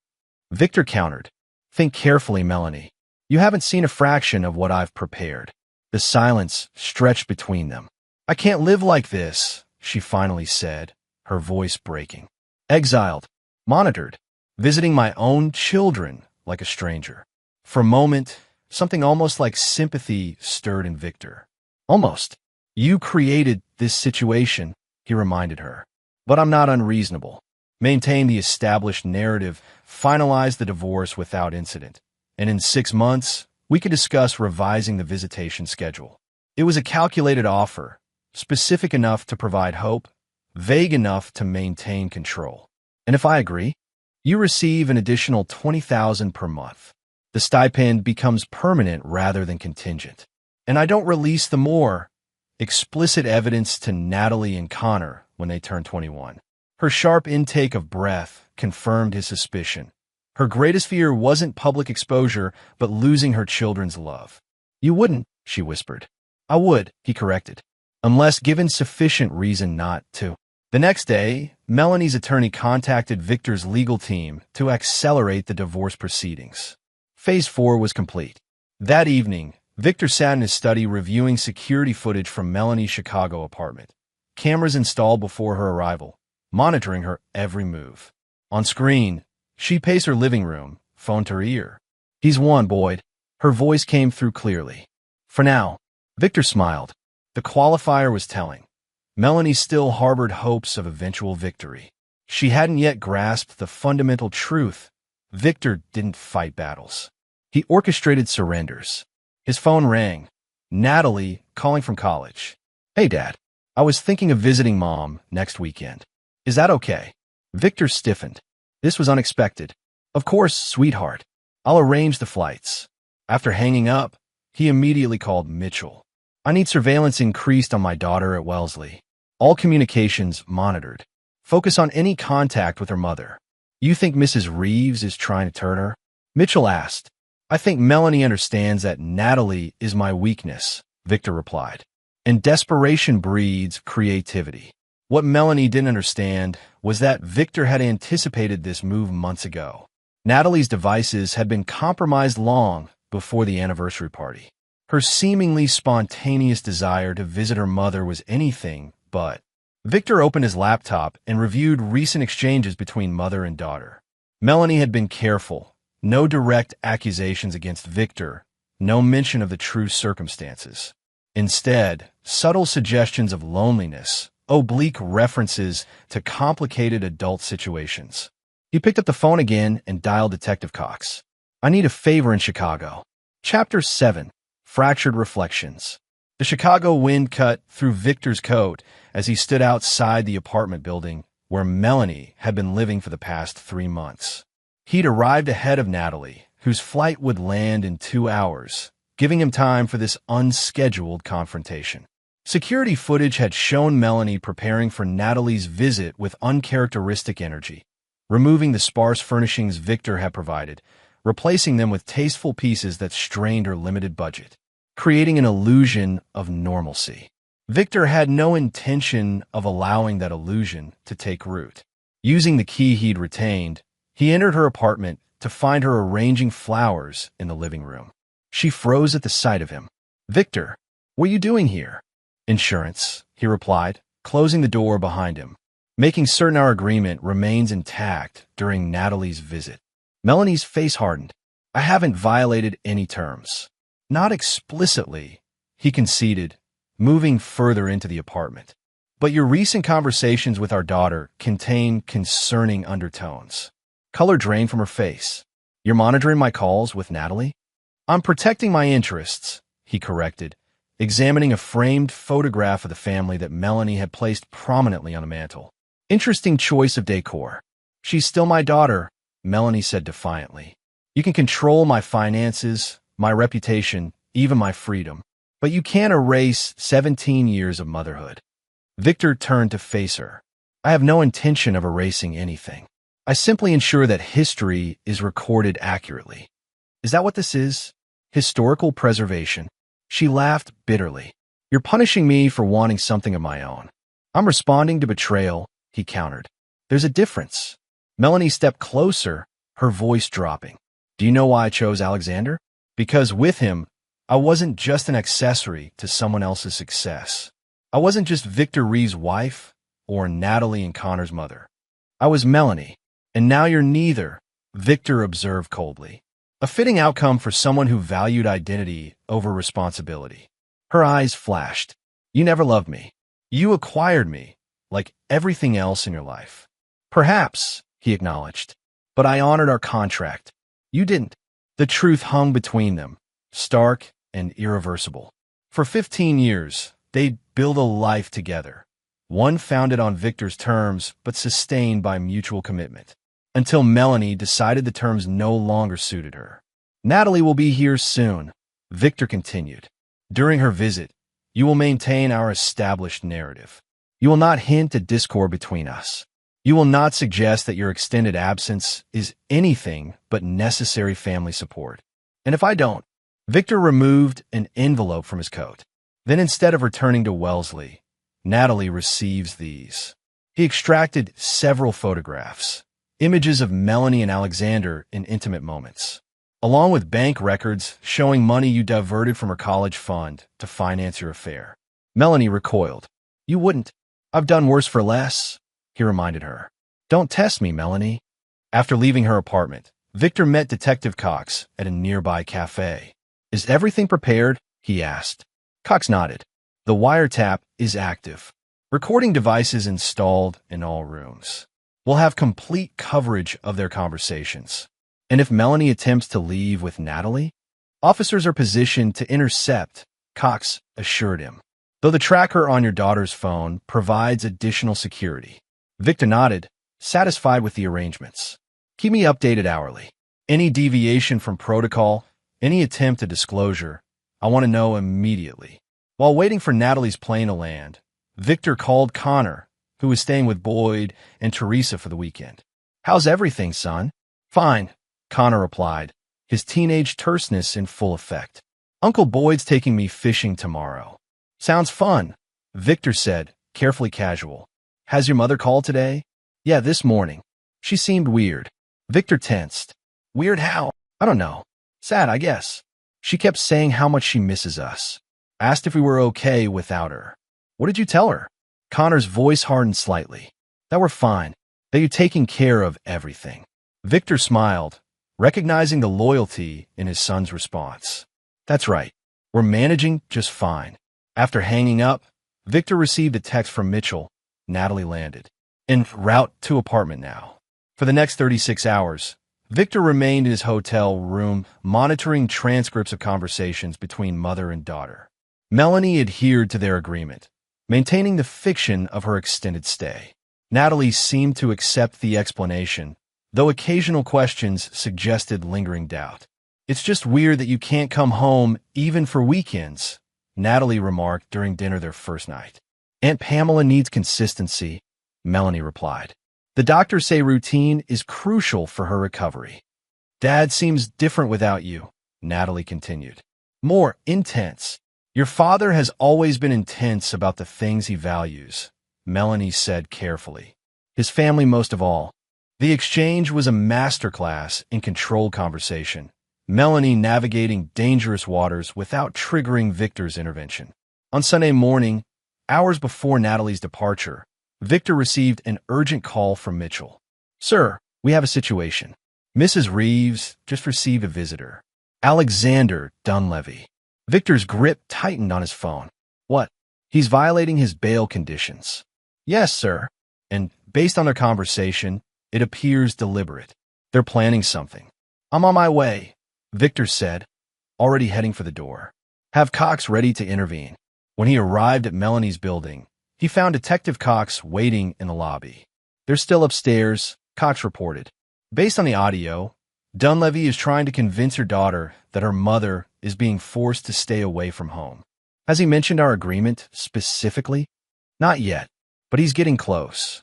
A: Victor countered. Think carefully, Melanie. You haven't seen a fraction of what I've prepared. The silence stretched between them. I can't live like this, she finally said, her voice breaking. Exiled, monitored, visiting my own children like a stranger. For a moment, something almost like sympathy stirred in Victor. Almost. You created this situation, he reminded her. But I'm not unreasonable. Maintain the established narrative, finalize the divorce without incident, and in 6 months, we could discuss revising the visitation schedule. It was a calculated offer, specific enough to provide hope, vague enough to maintain control. And if I agree, you receive an additional $20,000 per month. The stipend becomes permanent rather than contingent. And I don't release the more explicit evidence to Natalie and Connor when they turn 21. Her sharp intake of breath confirmed his suspicion. Her greatest fear wasn't public exposure, but losing her children's love. You wouldn't, she whispered. I would, he corrected, unless given sufficient reason not to. The next day, Melanie's attorney contacted Victor's legal team to accelerate the divorce proceedings. Phase 4 was complete. That evening, Victor sat in his study reviewing security footage from Melanie's Chicago apartment. Cameras installed before her arrival, monitoring her every move. On screen, she paced her living room, phone to her ear. He's won, Boyd. Her voice came through clearly. For now, Victor smiled. The qualifier was telling. Melanie still harbored hopes of eventual victory. She hadn't yet grasped the fundamental truth. Victor didn't fight battles. He orchestrated surrenders. His phone rang. Natalie, calling from college. Hey, Dad. I was thinking of visiting Mom next weekend. Is that okay? Victor stiffened. This was unexpected. Of course, sweetheart. I'll arrange the flights. After hanging up, he immediately called Mitchell. I need surveillance increased on my daughter at Wellesley. All communications monitored. Focus on any contact with her mother. You think Mrs. Reeves is trying to turn her? Mitchell asked. I think Melanie understands that Natalie is my weakness, Victor replied. And desperation breeds creativity. What Melanie didn't understand was that Victor had anticipated this move months ago. Natalie's devices had been compromised long before the anniversary party. Her seemingly spontaneous desire to visit her mother was anything but. Victor opened his laptop and reviewed recent exchanges between mother and daughter. Melanie had been careful. No direct accusations against Victor. No mention of the true circumstances. Instead, subtle suggestions of loneliness, oblique references to complicated adult situations. He picked up the phone again and dialed Detective Cox. I need a favor in Chicago. Chapter 7. Fractured Reflections. The Chicago wind cut through Victor's coat as he stood outside the apartment building where Melanie had been living for the past 3 months. He'd arrived ahead of Natalie, whose flight would land in 2 hours, giving him time for this unscheduled confrontation. Security footage had shown Melanie preparing for Natalie's visit with uncharacteristic energy, removing the sparse furnishings Victor had provided, replacing them with tasteful pieces that strained her limited budget, creating an illusion of normalcy. Victor had no intention of allowing that illusion to take root. Using the key he'd retained, he entered her apartment to find her arranging flowers in the living room. She froze at the sight of him. Victor, what are you doing here? Insurance, he replied, closing the door behind him, making certain our agreement remains intact during Natalie's visit. Melanie's face hardened. I haven't violated any terms. Not explicitly, he conceded, moving further into the apartment. But your recent conversations with our daughter contain concerning undertones. Color drained from her face. You're monitoring my calls with Natalie? I'm protecting my interests, he corrected, examining a framed photograph of the family that Melanie had placed prominently on a mantel. Interesting choice of decor. She's still my daughter, Melanie said defiantly. You can control my finances, my reputation, even my freedom, but you can't erase 17 years of motherhood. Victor turned to face her. I have no intention of erasing anything. I simply ensure that history is recorded accurately. Is that what this is? Historical preservation? She laughed bitterly. You're punishing me for wanting something of my own. I'm responding to betrayal, he countered. There's a difference. Melanie stepped closer, her voice dropping. Do you know why I chose Alexander? Because with him, I wasn't just an accessory to someone else's success. I wasn't just Victor Reeves' wife or Natalie and Connor's mother. I was Melanie, and now you're neither, Victor observed coldly. A fitting outcome for someone who valued identity over responsibility. Her eyes flashed. You never loved me. You acquired me, like everything else in your life. Perhaps, he acknowledged, but I honored our contract. You didn't. The truth hung between them, stark and irreversible. For 15 years, they'd built a life together, one founded on Victor's terms but sustained by mutual commitment, until Melanie decided the terms no longer suited her. Natalie will be here soon, Victor continued. During her visit, you will maintain our established narrative. You will not hint at discord between us. You will not suggest that your extended absence is anything but necessary family support. And if I don't, Victor removed an envelope from his coat. Then instead of returning to Wellesley, Natalie receives these. He extracted several photographs, images of Melanie and Alexander in intimate moments, along with bank records showing money you diverted from her college fund to finance your affair. Melanie recoiled. You wouldn't. I've done worse for less, he reminded her. Don't test me, Melanie. After leaving her apartment, Victor met Detective Cox at a nearby cafe. Is everything prepared? He asked. Cox nodded. The wiretap is active. Recording devices installed in all rooms. We'll have complete coverage of their conversations. And if Melanie attempts to leave with Natalie, officers are positioned to intercept, Cox assured him. Though the tracker on your daughter's phone provides additional security. Victor nodded, satisfied with the arrangements. Keep me updated hourly. Any deviation from protocol, any attempt at disclosure, I want to know immediately. While waiting for Natalie's plane to land, Victor called Connor, who was staying with Boyd and Teresa for the weekend. How's everything, son? Fine, Connor replied, his teenage terseness in full effect. Uncle Boyd's taking me fishing tomorrow. Sounds fun, Victor said, carefully casual. Has your mother called today? Yeah, this morning. She seemed weird. Victor tensed. Weird how? I don't know. Sad, I guess. She kept saying how much she misses us. Asked if we were okay without her. What did you tell her? Connor's voice hardened slightly. That we're fine. That you're taking care of everything. Victor smiled, recognizing the loyalty in his son's response. That's right. We're managing just fine. After hanging up, Victor received a text from Mitchell. Natalie landed. En route to apartment now. For the next 36 hours, Victor remained in his hotel room, monitoring transcripts of conversations between mother and daughter. Melanie adhered to their agreement, maintaining the fiction of her extended stay. Natalie seemed to accept the explanation, though occasional questions suggested lingering doubt. It's just weird that you can't come home even for weekends, Natalie remarked during dinner their first night. Aunt Pamela needs consistency, Melanie replied. The doctors say routine is crucial for her recovery. Dad seems different without you, Natalie continued. More intense. Your father has always been intense about the things he values, Melanie said carefully. His family most of all. The exchange was a masterclass in controlled conversation, Melanie navigating dangerous waters without triggering Victor's intervention. On Sunday morning, hours before Natalie's departure, Victor received an urgent call from Mitchell. Sir, we have a situation. Mrs. Reeves just received a visitor. Alexander Dunleavy. Victor's grip tightened on his phone. What? He's violating his bail conditions. Yes, sir. And based on their conversation, it appears deliberate. They're planning something. I'm on my way, Victor said, already heading for the door. Have Cox ready to intervene. When he arrived at Melanie's building, he found Detective Cox waiting in the lobby. They're still upstairs, Cox reported. Based on the audio, Dunleavy is trying to convince her daughter that her mother is being forced to stay away from home. Has he mentioned our agreement specifically? Not yet, but he's getting close.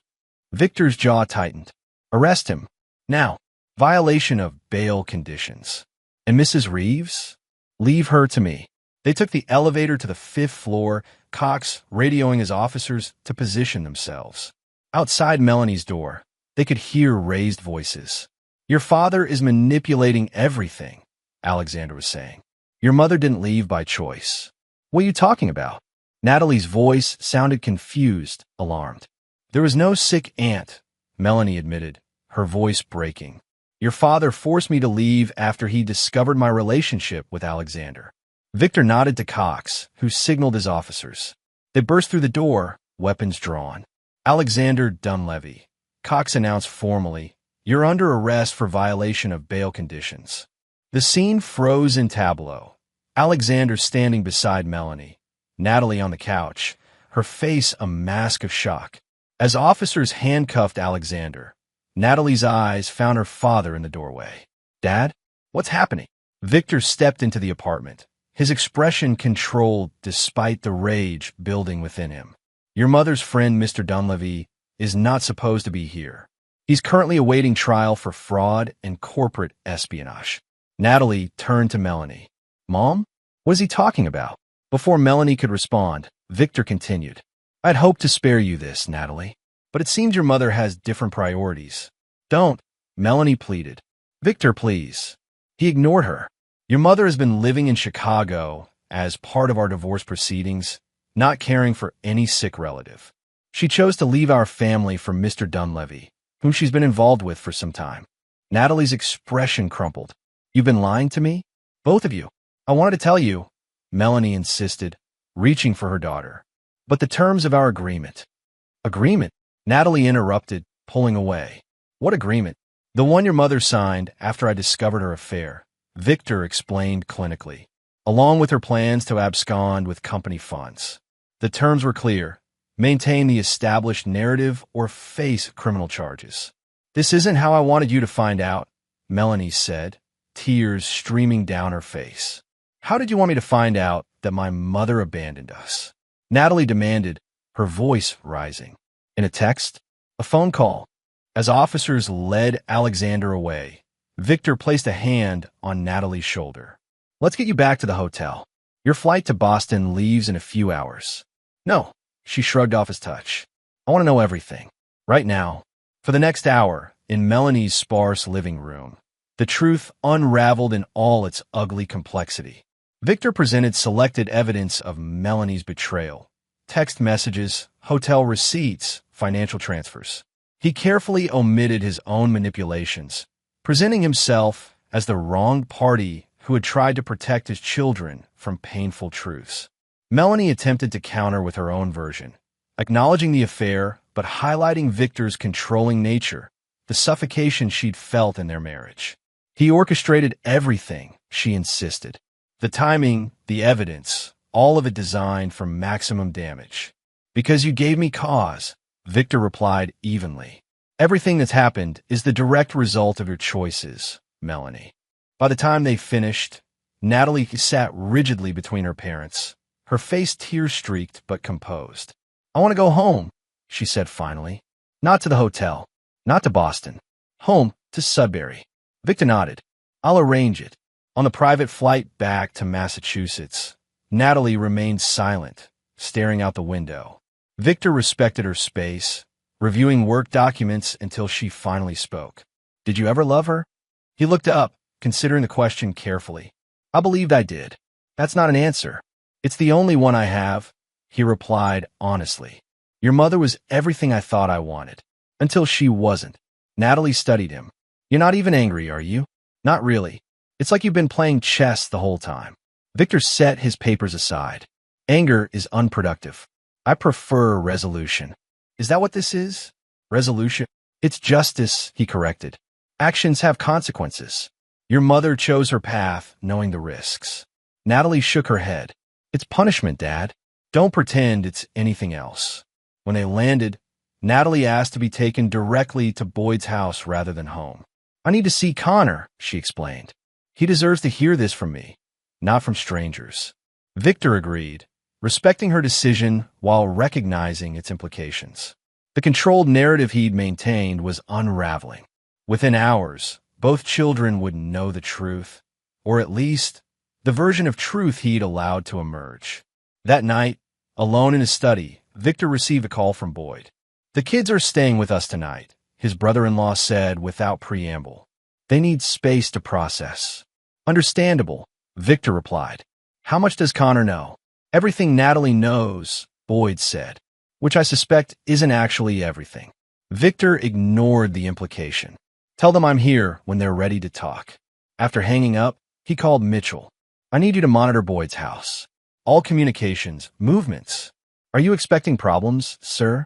A: Victor's jaw tightened. Arrest him. Now. Violation of bail conditions. And Mrs. Reeves? Leave her to me. They took the elevator to the 5th floor, Cox radioing his officers to position themselves. Outside Melanie's door, they could hear raised voices. Your father is manipulating everything, Alexander was saying. Your mother didn't leave by choice. What are you talking about? Natalie's voice sounded confused, alarmed. There was no sick aunt, Melanie admitted, her voice breaking. Your father forced me to leave after he discovered my relationship with Alexander. Victor nodded to Cox, who signaled his officers. They burst through the door, weapons drawn. Alexander Dunleavy, Cox announced formally, you're under arrest for violation of bail conditions. The scene froze in tableau. Alexander standing beside Melanie, Natalie on the couch, her face a mask of shock. As officers handcuffed Alexander, Natalie's eyes found her father in the doorway. Dad? What's happening? Victor stepped into the apartment, his expression controlled despite the rage building within him. Your mother's friend, Mr. Dunleavy, is not supposed to be here. He's currently awaiting trial for fraud and corporate espionage. Natalie turned to Melanie. Mom? What is he talking about? Before Melanie could respond, Victor continued. I'd hoped to spare you this, Natalie, but it seems your mother has different priorities. Don't, Melanie pleaded. Victor, please. He ignored her. Your mother has been living in Chicago as part of our divorce proceedings, not caring for any sick relative. She chose to leave our family for Mr. Dunleavy, whom she's been involved with for some time. Natalie's expression crumpled. You've been lying to me? Both of you. I wanted to tell you, Melanie insisted, reaching for her daughter. But the terms of our agreement. Agreement? Natalie interrupted, pulling away. What agreement? The one your mother signed after I discovered her affair, Victor explained clinically, along with her plans to abscond with company funds. The terms were clear: maintain the established narrative or face criminal charges. This isn't how I wanted you to find out, Melanie said, tears streaming down her face. How did you want me to find out that my mother abandoned us? Natalie demanded, her voice rising. In a text? A phone call? As officers led Alexander away, Victor placed a hand on Natalie's shoulder. Let's get you back to the hotel. Your flight to Boston leaves in a few hours. No, she shrugged off his touch. I want to know everything. Right now. For the next hour, in Melanie's sparse living room, the truth unraveled in all its ugly complexity. Victor presented selected evidence of Melanie's betrayal: text messages, hotel receipts, financial transfers. He carefully omitted his own manipulations, presenting himself as the wronged party who had tried to protect his children from painful truths. Melanie attempted to counter with her own version, acknowledging the affair but highlighting Victor's controlling nature, the suffocation she'd felt in their marriage. He orchestrated everything, she insisted. The timing, the evidence, all of it designed for maximum damage. Because you gave me cause, Victor replied evenly. Everything that's happened is the direct result of your choices, Melanie. By the time they finished, Natalie sat rigidly between her parents, her face tear-streaked but composed. I want to go home, she said finally. Not to the hotel, not to Boston. Home to Sudbury. Victor nodded. I'll arrange it. On the private flight back to Massachusetts, Natalie remained silent, staring out the window. Victor respected her space, reviewing work documents until she finally spoke. Did you ever love her? He looked up, considering the question carefully. I believed I did. That's not an answer. It's the only one I have, he replied honestly. Your mother was everything I thought I wanted. Until she wasn't. Natalie studied him. You're not even angry, are you? Not really. It's like you've been playing chess the whole time. Victor set his papers aside. Anger is unproductive. I prefer resolution. Is that what this is? Resolution? It's justice, he corrected. Actions have consequences. Your mother chose her path, knowing the risks. Natalie shook her head. It's punishment, Dad. Don't pretend it's anything else. When they landed, Natalie asked to be taken directly to Boyd's house rather than home. I need to see Connor, she explained. He deserves to hear this from me, not from strangers. Victor agreed, respecting her decision while recognizing its implications. The controlled narrative he'd maintained was unraveling. Within hours, both children would know the truth, or at least the version of truth he'd allowed to emerge. That night, alone in his study, Victor received a call from Boyd. The kids are staying with us tonight, his brother-in-law said without preamble. They need space to process. Understandable, Victor replied. How much does Connor know? Everything Natalie knows, Boyd said, which I suspect isn't actually everything. Victor ignored the implication. Tell them I'm here when they're ready to talk. After hanging up, he called Mitchell. I need you to monitor Boyd's house. All communications, movements. Are you expecting problems, sir?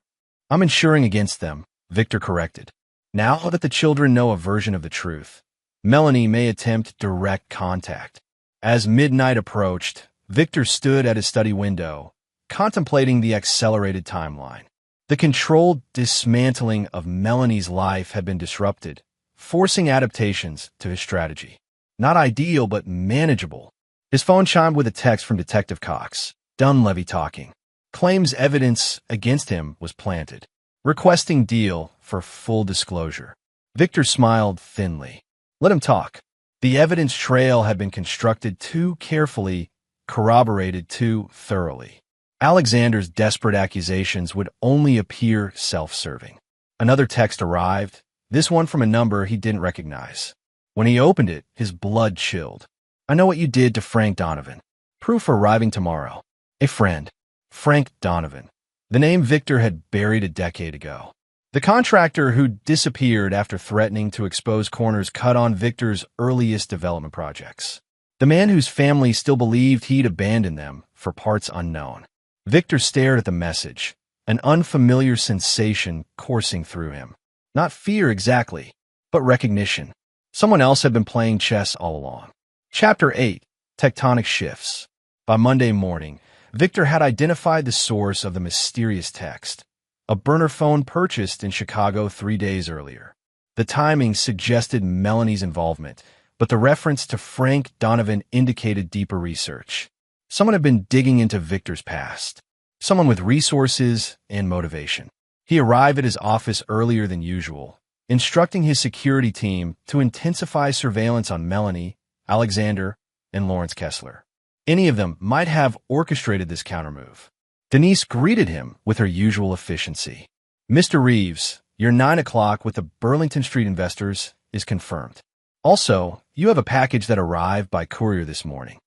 A: I'm insuring against them, Victor corrected. Now that the children know a version of the truth, Melanie may attempt direct contact. As midnight approached, Victor stood at his study window, contemplating the accelerated timeline. The controlled dismantling of Melanie's life had been disrupted, forcing adaptations to his strategy. Not ideal, but manageable. His phone chimed with a text from Detective Cox, Dunleavy talking. Claims evidence against him was planted. Requesting deal for full disclosure. Victor smiled thinly. Let him talk. The evidence trail had been constructed too carefully, corroborated too thoroughly. Alexander's desperate accusations would only appear self-serving. Another text arrived, this one from a number he didn't recognize. When he opened it, his blood chilled. I know what you did to Frank Donovan. Proof arriving tomorrow. A friend. Frank Donovan. The name Victor had buried a decade ago. The contractor who disappeared after threatening to expose corners cut on Victor's earliest development projects. The man whose family still believed he'd abandoned them for parts unknown. Victor stared at the message, an unfamiliar sensation coursing through him. Not fear exactly, but recognition. Someone else had been playing chess all along. Chapter 8. Tectonic Shifts. By Monday morning, Victor had identified the source of the mysterious text, a burner phone purchased in Chicago 3 days earlier. The timing suggested Melanie's involvement, but the reference to Frank Donovan indicated deeper research. Someone had been digging into Victor's past. Someone with resources and motivation. He arrived at his office earlier than usual, instructing his security team to intensify surveillance on Melanie, Alexander, and Lawrence Kessler. Any of them might have orchestrated this countermove. Denise greeted him with her usual efficiency. "Mr. Reeves, your 9 o'clock with the Burlington Street investors is confirmed. Also, you have a package that arrived by courier this morning."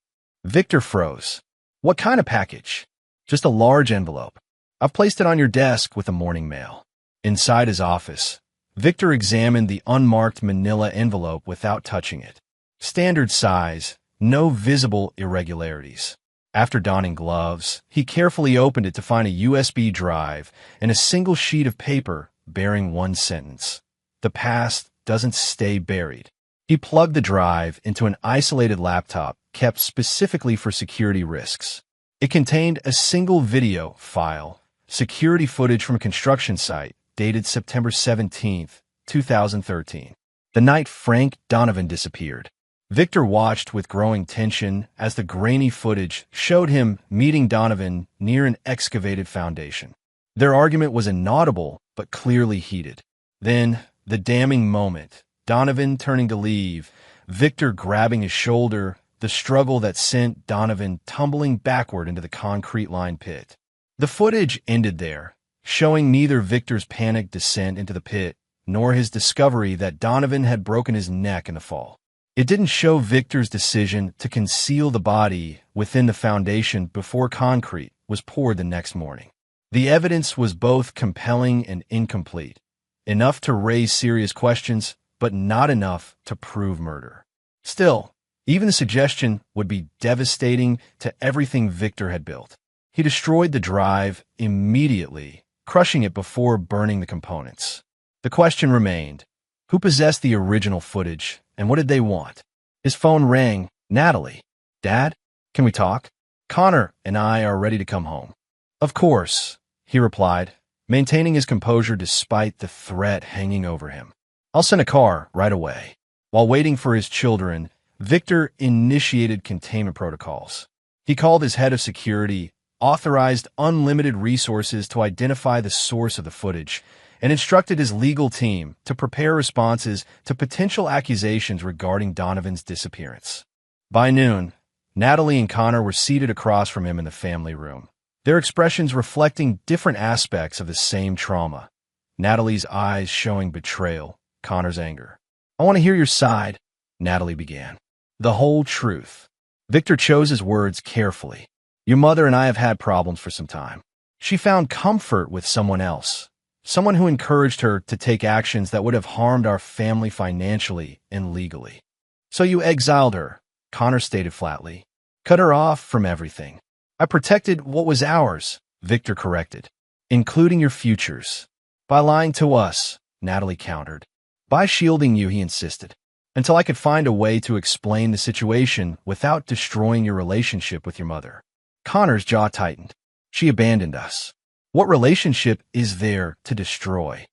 A: Victor froze. "What kind of package?" "Just a large envelope. I've placed it on your desk with the morning mail." Inside his office, Victor examined the unmarked manila envelope without touching it. Standard size, no visible irregularities. After donning gloves, he carefully opened it to find a USB drive and a single sheet of paper bearing one sentence. "The past doesn't stay buried." He plugged the drive into an isolated laptop kept specifically for security risks. It contained a single video file, security footage from a construction site dated September 17, 2013, the night Frank Donovan disappeared. Victor watched with growing tension as the grainy footage showed him meeting Donovan near an excavated foundation. Their argument was inaudible but clearly heated. Then, the damning moment, Donovan turning to leave, Victor grabbing his shoulder, the struggle that sent Donovan tumbling backward into the concrete-lined pit. The footage ended there, showing neither Victor's panicked descent into the pit nor his discovery that Donovan had broken his neck in the fall. It didn't show Victor's decision to conceal the body within the foundation before concrete was poured the next morning. The evidence was both compelling and incomplete, enough to raise serious questions, but not enough to prove murder. Still, even the suggestion would be devastating to everything Victor had built. He destroyed the drive immediately, crushing it before burning the components. The question remained, who possessed the original footage, and what did they want? His phone rang. "Natalie. Dad, can we talk? Connor and I are ready to come home." "Of course," he replied, maintaining his composure despite the threat hanging over him. "I'll send a car right away." While waiting for his children, Victor initiated containment protocols. He called his head of security, authorized unlimited resources to identify the source of the footage, and instructed his legal team to prepare responses to potential accusations regarding Donovan's disappearance. By noon, Natalie and Connor were seated across from him in the family room, their expressions reflecting different aspects of the same trauma. Natalie's eyes showing betrayal, Connor's anger. "I want to hear your side," Natalie began. "The whole truth." Victor chose his words carefully. "Your mother and I have had problems for some time. She found comfort with someone else. Someone who encouraged her to take actions that would have harmed our family financially and legally. So you exiled her," Connor stated flatly. "Cut her off from everything." "I protected what was ours," Victor corrected, "including your futures." "By lying to us," Natalie countered. "By shielding you," he insisted, "until I could find a way to explain the situation without destroying your relationship with your mother." Connor's jaw tightened. "She abandoned us. What relationship is there to destroy?"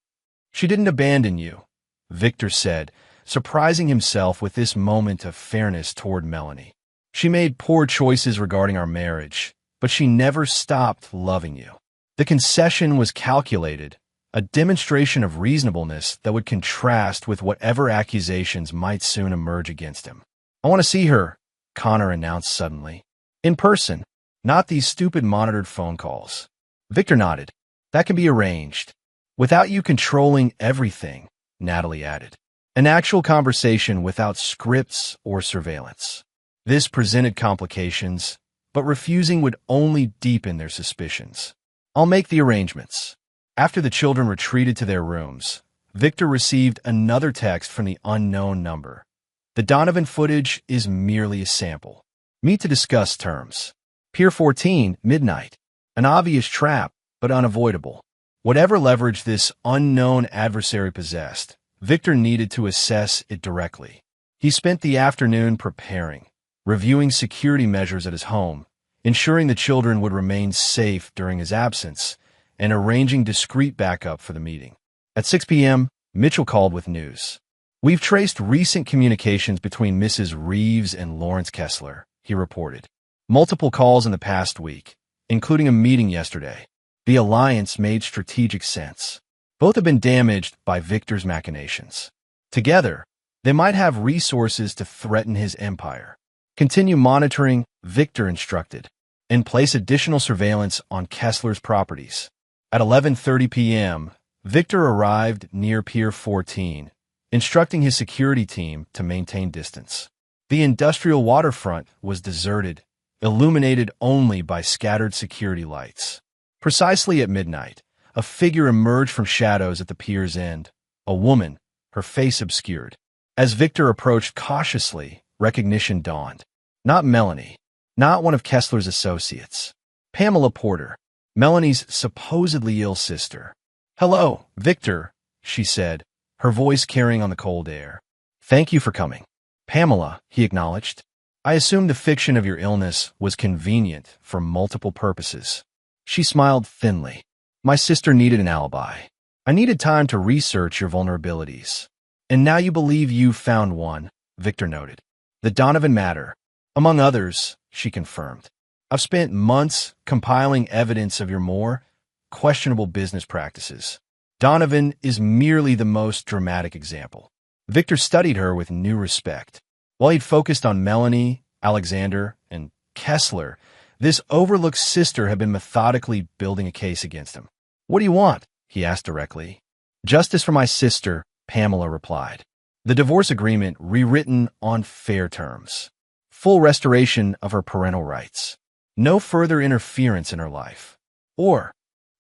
A: "She didn't abandon you," Victor said, surprising himself with this moment of fairness toward Melanie. "She made poor choices regarding our marriage, but she never stopped loving you." The concession was calculated, a demonstration of reasonableness that would contrast with whatever accusations might soon emerge against him. "I want to see her," Connor announced suddenly. "In person, not these stupid monitored phone calls." Victor nodded. "That can be arranged. Without you controlling everything," Natalie added. "An actual conversation without scripts or surveillance." This presented complications, but refusing would only deepen their suspicions. "I'll make the arrangements." After the children retreated to their rooms, Victor received another text from the unknown number. "The Donovan footage is merely a sample. Meet to discuss terms. Pier 14, midnight. An obvious trap," but unavoidable. Whatever leverage this unknown adversary possessed, Victor needed to assess it directly. He spent the afternoon preparing, reviewing security measures at his home, ensuring the children would remain safe during his absence, and arranging discreet backup for the meeting. At 6 p.m., Mitchell called with news. "We've traced recent communications between Mrs. Reeves and Lawrence Kessler," he reported. "Multiple calls in the past week, including a meeting yesterday. The alliance made strategic sense. Both have been damaged by Victor's machinations. Together, they might have resources to threaten his empire. Continue monitoring," Victor instructed, "and place additional surveillance on Kessler's properties." At 11:30 p.m., Victor arrived near Pier 14, instructing his security team to maintain distance. The industrial waterfront was deserted, illuminated only by scattered security lights. Precisely at midnight, a figure emerged from shadows at the pier's end, a woman, her face obscured. As Victor approached cautiously, recognition dawned. Not Melanie, not one of Kessler's associates. Pamela Porter, Melanie's supposedly ill sister. "Hello, Victor," she said, her voice carrying on the cold air. "Thank you for coming." "Pamela," he acknowledged. "I assumed the fiction of your illness was convenient for multiple purposes." She smiled thinly. "My sister needed an alibi. I needed time to research your vulnerabilities." "And now you believe you've found one," Victor noted. "The Donovan matter, among others," she confirmed. "I've spent months compiling evidence of your more questionable business practices. Donovan is merely the most dramatic example." Victor studied her with new respect. While he'd focused on Melanie, Alexander, and Kessler, this overlooked sister had been methodically building a case against him. "What do you want?" he asked directly. "Justice for my sister," Pamela replied. "The divorce agreement rewritten on fair terms. Full restoration of her parental rights. No further interference in her life. Or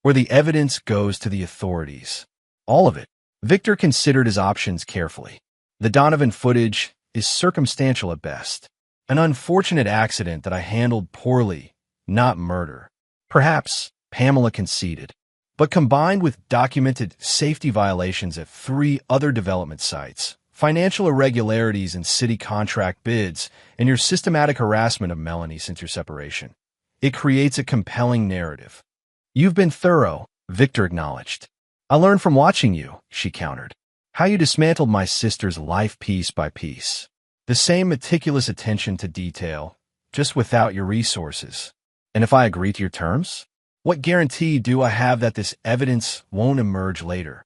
A: the evidence goes to the authorities. All of it." Victor considered his options carefully. "The Donovan footage is circumstantial at best. An unfortunate accident that I handled poorly, not murder. Perhaps," Pamela conceded. "But combined with documented safety violations at 3 other development sites, financial irregularities in city contract bids, and your systematic harassment of Melanie since your separation, it creates a compelling narrative." "You've been thorough," Victor acknowledged. "I learned from watching you," she countered. "How you dismantled my sister's life piece by piece. The same meticulous attention to detail, just without your resources. And if I agree to your terms, what guarantee do I have that this evidence won't emerge later?"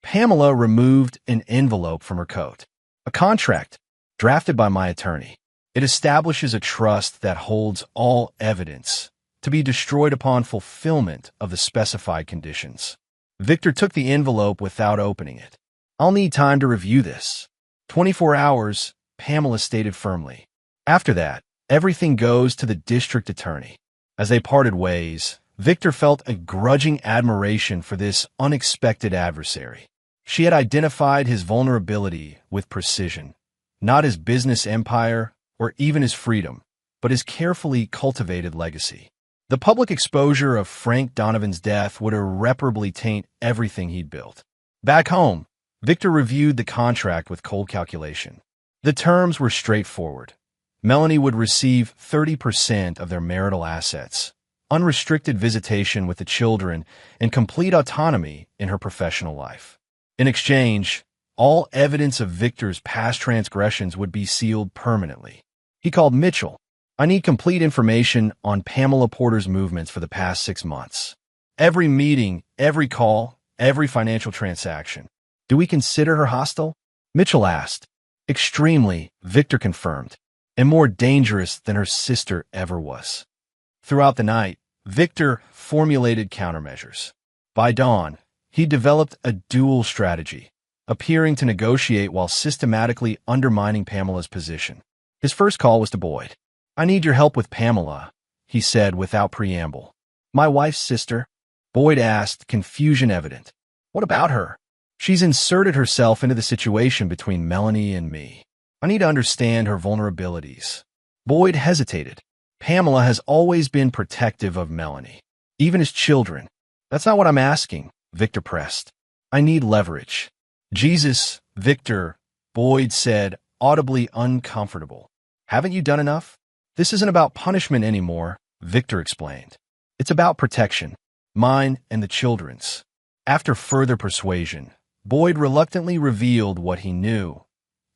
A: Pamela removed an envelope from her coat. "A contract, drafted by my attorney. It establishes a trust that holds all evidence to be destroyed upon fulfillment of the specified conditions." Victor took the envelope without opening it. "I'll need time to review this." 24 hours, Pamela stated firmly. "After that, everything goes to the district attorney." As they parted ways, Victor felt a grudging admiration for this unexpected adversary. She had identified his vulnerability with precision, not his business empire or even his freedom, but his carefully cultivated legacy. The public exposure of Frank Donovan's death would irreparably taint everything he'd built. Back home, Victor reviewed the contract with cold calculation. The terms were straightforward. Melanie would receive 30% of their marital assets, unrestricted visitation with the children, and complete autonomy in her professional life. In exchange, all evidence of Victor's past transgressions would be sealed permanently. He called Mitchell. "I need complete information on Pamela Porter's movements for the past 6 months. Every meeting, every call, every financial transaction. Do we consider her hostile?" Mitchell asked. "Extremely," Victor confirmed, "and more dangerous than her sister ever was." Throughout the night, Victor formulated countermeasures. By dawn, he developed a dual strategy, appearing to negotiate while systematically undermining Pamela's position. His first call was to Boyd. "I need your help with Pamela," he said without preamble. "My wife's sister?" Boyd asked, confusion evident. "What about her?" "She's inserted herself into the situation between Melanie and me. I need to understand her vulnerabilities." Boyd hesitated. "Pamela has always been protective of Melanie, even as children. That's not what I'm asking, Victor pressed. I need leverage. Jesus, Victor, Boyd said, audibly uncomfortable. Haven't you done enough? This isn't about punishment anymore, Victor explained. It's about protection, mine and the children's. After further persuasion, Boyd reluctantly revealed what he knew.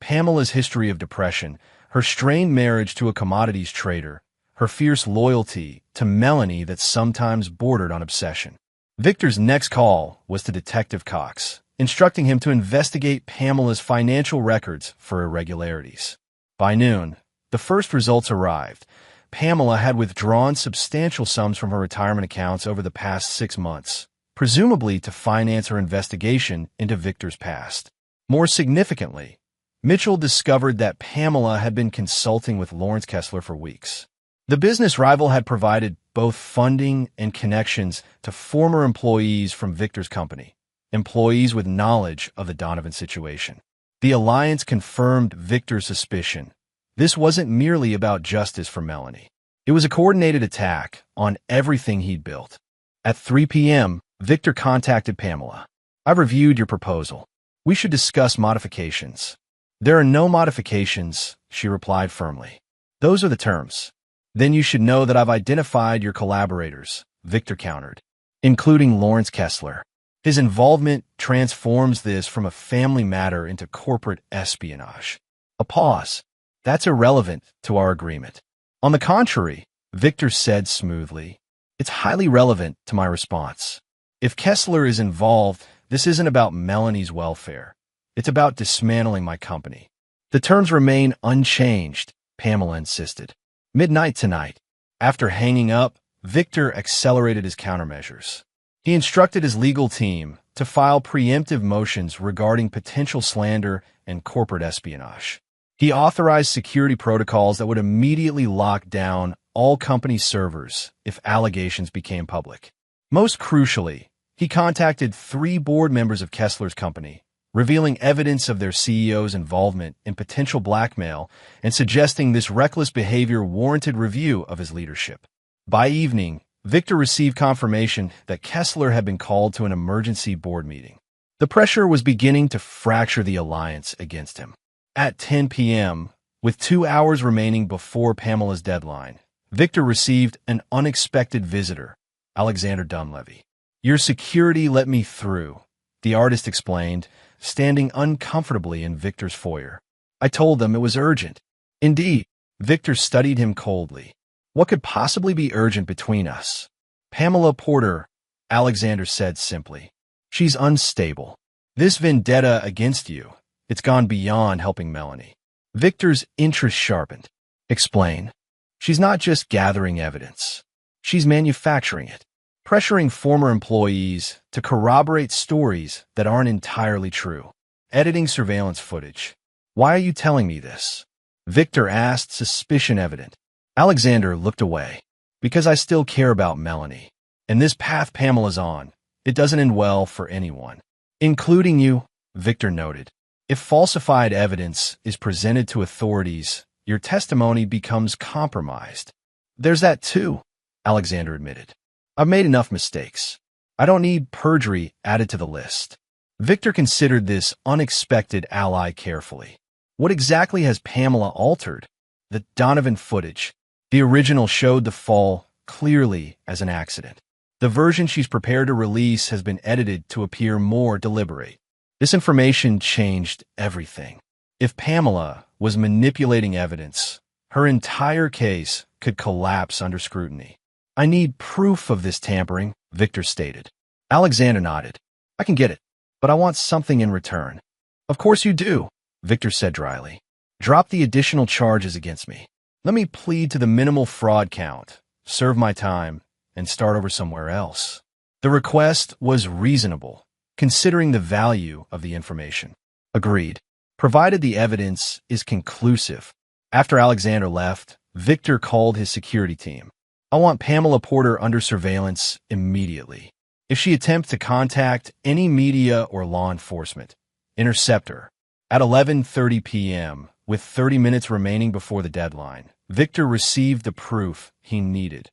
A: Pamela's history of depression, her strained marriage to a commodities trader, her fierce loyalty to Melanie that sometimes bordered on obsession. Victor's next call was to Detective Cox, instructing him to investigate Pamela's financial records for irregularities. By noon, the first results arrived. Pamela had withdrawn substantial sums from her retirement accounts over the past 6 months, presumably to finance her investigation into Victor's past. More significantly, Mitchell discovered that Pamela had been consulting with Lawrence Kessler for weeks. The business rival had provided both funding and connections to former employees from Victor's company, employees with knowledge of the Donovan situation. The alliance confirmed Victor's suspicion. This wasn't merely about justice for Melanie. It was a coordinated attack on everything he'd built. At 3 p.m., Victor contacted Pamela. I've reviewed your proposal. We should discuss modifications. There are no modifications, she replied firmly. Those are the terms. Then you should know that I've identified your collaborators, Victor countered, including Lawrence Kessler. His involvement transforms this from a family matter into corporate espionage. A pause. That's irrelevant to our agreement. On the contrary, Victor said smoothly, it's highly relevant to my response. If Kessler is involved, this isn't about Melanie's welfare. It's about dismantling my company. The terms remain unchanged, Pamela insisted. Midnight tonight. After hanging up, Victor accelerated his countermeasures. He instructed his legal team to file preemptive motions regarding potential slander and corporate espionage. He authorized security protocols that would immediately lock down all company servers if allegations became public. Most crucially, he contacted 3 board members of Kessler's company, revealing evidence of their CEO's involvement in potential blackmail and suggesting this reckless behavior warranted review of his leadership. By evening, Victor received confirmation that Kessler had been called to an emergency board meeting. The pressure was beginning to fracture the alliance against him. At 10 p.m., with 2 hours remaining before Pamela's deadline, Victor received an unexpected visitor, Alexander Dunleavy. Your security let me through, the artist explained, standing uncomfortably in Victor's foyer. I told them it was urgent. Indeed, Victor studied him coldly. What could possibly be urgent between us? Pamela Porter, Alexander said simply. She's unstable. This vendetta against you, it's gone beyond helping Melanie. Victor's interest sharpened. Explain. She's not just gathering evidence. She's manufacturing it, pressuring former employees to corroborate stories that aren't entirely true, editing surveillance footage. Why are you telling me this? Victor asked, suspicion evident. Alexander looked away. Because I still care about Melanie. And this path Pamela's on, it doesn't end well for anyone. Including you, Victor noted. If falsified evidence is presented to authorities, your testimony becomes compromised. There's that too, Alexander admitted. I've made enough mistakes. I don't need perjury added to the list. Victor considered this unexpected ally carefully. What exactly has Pamela altered? The Donovan footage. The original showed the fall clearly as an accident. The version she's prepared to release has been edited to appear more deliberate. This information changed everything. If Pamela was manipulating evidence, her entire case could collapse under scrutiny. I need proof of this tampering, Victor stated. Alexander nodded. I can get it, but I want something in return. Of course you do, Victor said dryly. Drop the additional charges against me. Let me plead to the minimal fraud count, serve my time, and start over somewhere else. The request was reasonable, considering the value of the information. Agreed, provided the evidence is conclusive. After Alexander left, Victor called his security team. I want Pamela Porter under surveillance immediately. If she attempts to contact any media or law enforcement, intercept her. At 11:30 p.m., with 30 minutes remaining before the deadline, Victor received the proof he needed.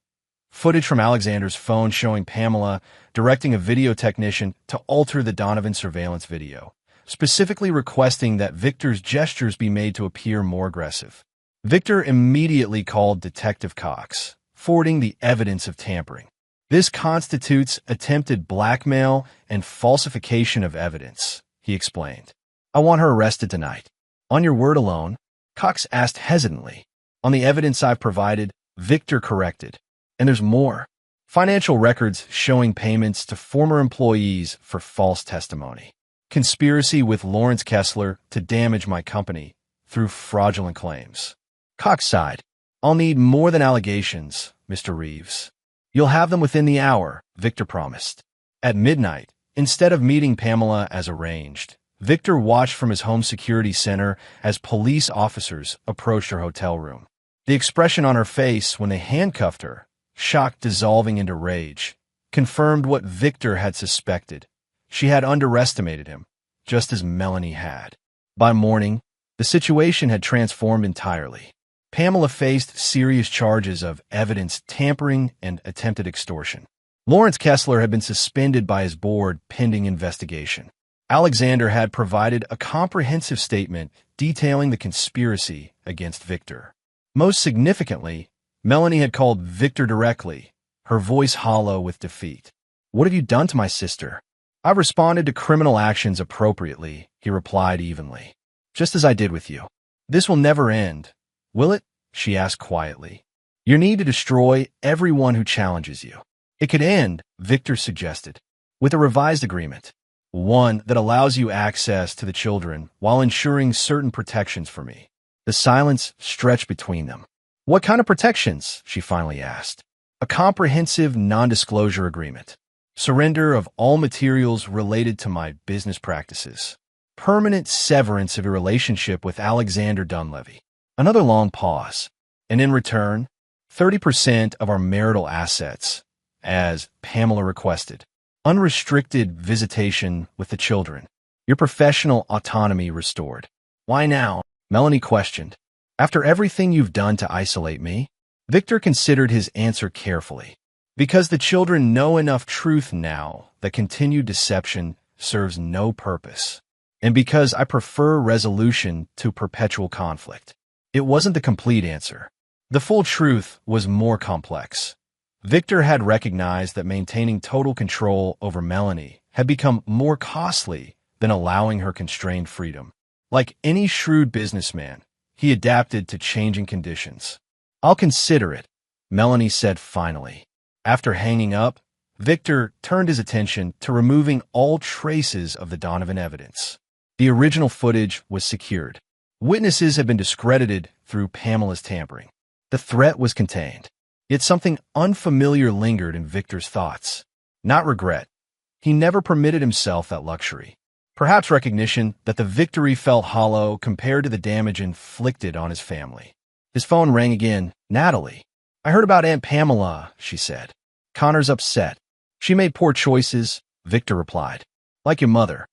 A: Footage from Alexander's phone showing Pamela directing a video technician to alter the Donovan surveillance video, specifically requesting that Victor's gestures be made to appear more aggressive. Victor immediately called Detective Cox, forwarding the evidence of tampering. This constitutes attempted blackmail and falsification of evidence, he explained. I want her arrested tonight. On your word alone? Cox asked hesitantly. On the evidence I've provided, Victor corrected. And there's more. Financial records showing payments to former employees for false testimony. Conspiracy with Lawrence Kessler to damage my company through fraudulent claims. Cox sighed. I'll need more than allegations, Mr. Reeves. You'll have them within the hour, Victor promised. At midnight, instead of meeting Pamela as arranged, Victor watched from his home security center as police officers approached her hotel room. The expression on her face when they handcuffed her, shock dissolving into rage, confirmed what Victor had suspected. She had underestimated him, just as Melanie had. By morning, the situation had transformed entirely. Pamela faced serious charges of evidence tampering and attempted extortion. Lawrence Kessler had been suspended by his board pending investigation. Alexander had provided a comprehensive statement detailing the conspiracy against Victor. Most significantly, Melanie had called Victor directly, her voice hollow with defeat. What have you done to my sister? I've responded to criminal actions appropriately, he replied evenly. Just as I did with you. This will never end. Will it? She asked quietly. You need to destroy everyone who challenges you. It could end, Victor suggested, with a revised agreement. One that allows you access to the children while ensuring certain protections for me. The silence stretched between them. What kind of protections? She finally asked. A comprehensive non-disclosure agreement. Surrender of all materials related to my business practices. Permanent severance of your relationship with Alexander Dunleavy. Another long pause. And in return, 30% of our marital assets, as Pamela requested. Unrestricted visitation with the children. Your professional autonomy restored. Why now? Melanie questioned. After everything you've done to isolate me? Victor considered his answer carefully. Because the children know enough truth now that continued deception serves no purpose. And because I prefer resolution to perpetual conflict. It wasn't the complete answer. The full truth was more complex. Victor had recognized that maintaining total control over Melanie had become more costly than allowing her constrained freedom. Like any shrewd businessman, he adapted to changing conditions. I'll consider it, Melanie said finally. After hanging up, Victor turned his attention to removing all traces of the Donovan evidence. The original footage was secured. Witnesses had been discredited through Pamela's tampering. The threat was contained. Yet something unfamiliar lingered in Victor's thoughts. Not regret. He never permitted himself that luxury. Perhaps recognition that the victory felt hollow compared to the damage inflicted on his family. His phone rang again. Natalie. I heard about Aunt Pamela, she said. Connor's upset. She made poor choices, Victor replied. Like your mother.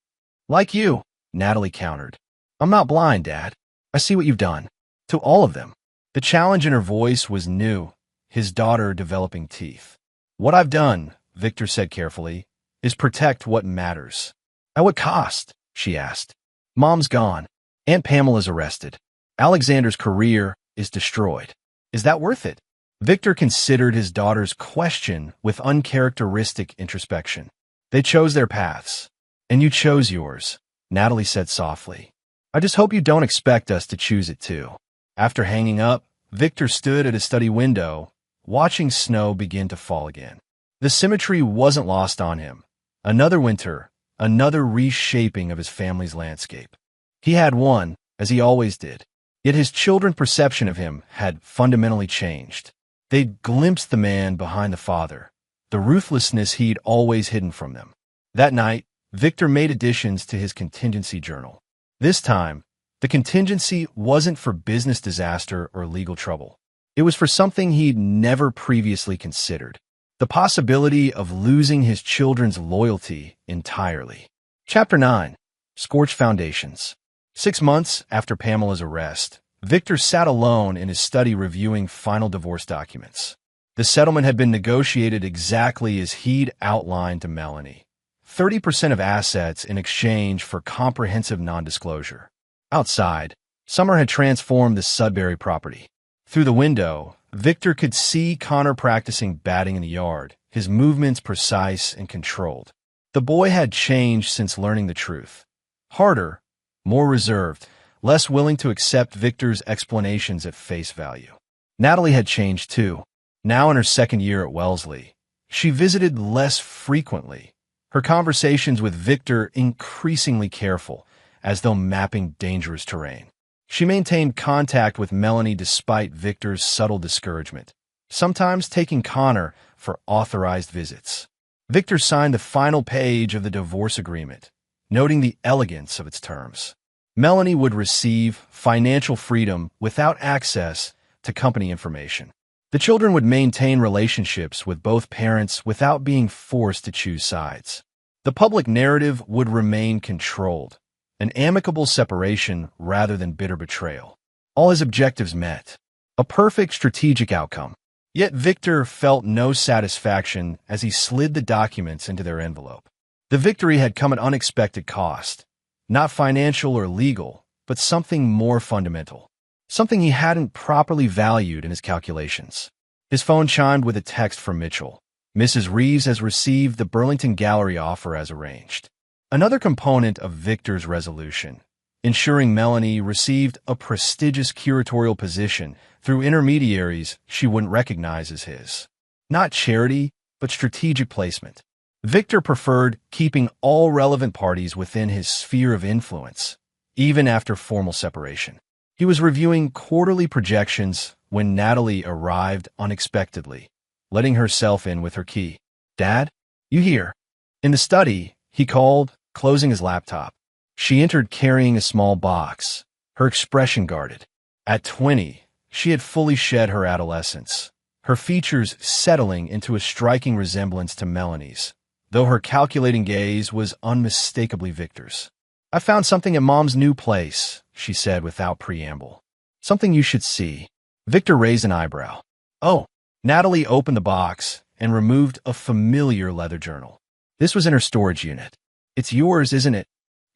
A: Like you, Natalie countered. I'm not blind, Dad. I see what you've done. To all of them. The challenge in her voice was new, his daughter developing teeth. What I've done, Victor said carefully, is protect what matters. At what cost? She asked. Mom's gone. Aunt Pamela's arrested. Alexander's career is destroyed. Is that worth it? Victor considered his daughter's question with uncharacteristic introspection. They chose their paths. And you chose yours, Natalie said softly. I just hope you don't expect us to choose it too. After hanging up, Victor stood at his study window, watching snow begin to fall again. The symmetry wasn't lost on him. Another winter, another reshaping of his family's landscape. He had won, as he always did, yet his children's perception of him had fundamentally changed. They'd glimpsed the man behind the father, the ruthlessness he'd always hidden from them. That night, Victor made additions to his contingency journal. This time, the contingency wasn't for business disaster or legal trouble. It was for something he'd never previously considered. The possibility of losing his children's loyalty entirely. Chapter 9. Scorched Foundations. 6 months after Pamela's arrest, Victor sat alone in his study reviewing final divorce documents. The settlement had been negotiated exactly as he'd outlined to Melanie. 30% of assets in exchange for comprehensive non-disclosure. Outside, summer had transformed the Sudbury property. Through the window, Victor could see Connor practicing batting in the yard, his movements precise and controlled. The boy had changed since learning the truth. Harder, more reserved, less willing to accept Victor's explanations at face value. Natalie had changed too. Now in her second year at Wellesley, she visited less frequently, her conversations with Victor increasingly careful, as though mapping dangerous terrain. She maintained contact with Melanie despite Victor's subtle discouragement, sometimes taking Connor for authorized visits. Victor signed the final page of the divorce agreement, noting the elegance of its terms. Melanie would receive financial freedom without access to company information. The children would maintain relationships with both parents without being forced to choose sides. The public narrative would remain controlled, an amicable separation rather than bitter betrayal. All his objectives met. A perfect strategic outcome. Yet Victor felt no satisfaction as he slid the documents into their envelope. The victory had come at unexpected cost. Not financial or legal, but something more fundamental. Something he hadn't properly valued in his calculations. His phone chimed with a text from Mitchell. Mrs. Reeves has received the Burlington Gallery offer as arranged. Another component of Victor's resolution, ensuring Melanie received a prestigious curatorial position through intermediaries she wouldn't recognize as his. Not charity, but strategic placement. Victor preferred keeping all relevant parties within his sphere of influence, even after formal separation. He was reviewing quarterly projections when Natalie arrived unexpectedly, letting herself in with her key. "Dad, you here?" In the study, he called, closing his laptop. She entered carrying a small box, her expression guarded. At 20, she had fully shed her adolescence, her features settling into a striking resemblance to Melanie's, though her calculating gaze was unmistakably Victor's. "I found something at Mom's new place," she said without preamble. "Something you should see." Victor raised an eyebrow. "Oh." Natalie opened the box and removed a familiar leather journal. This was in her storage unit. "It's yours, isn't it?"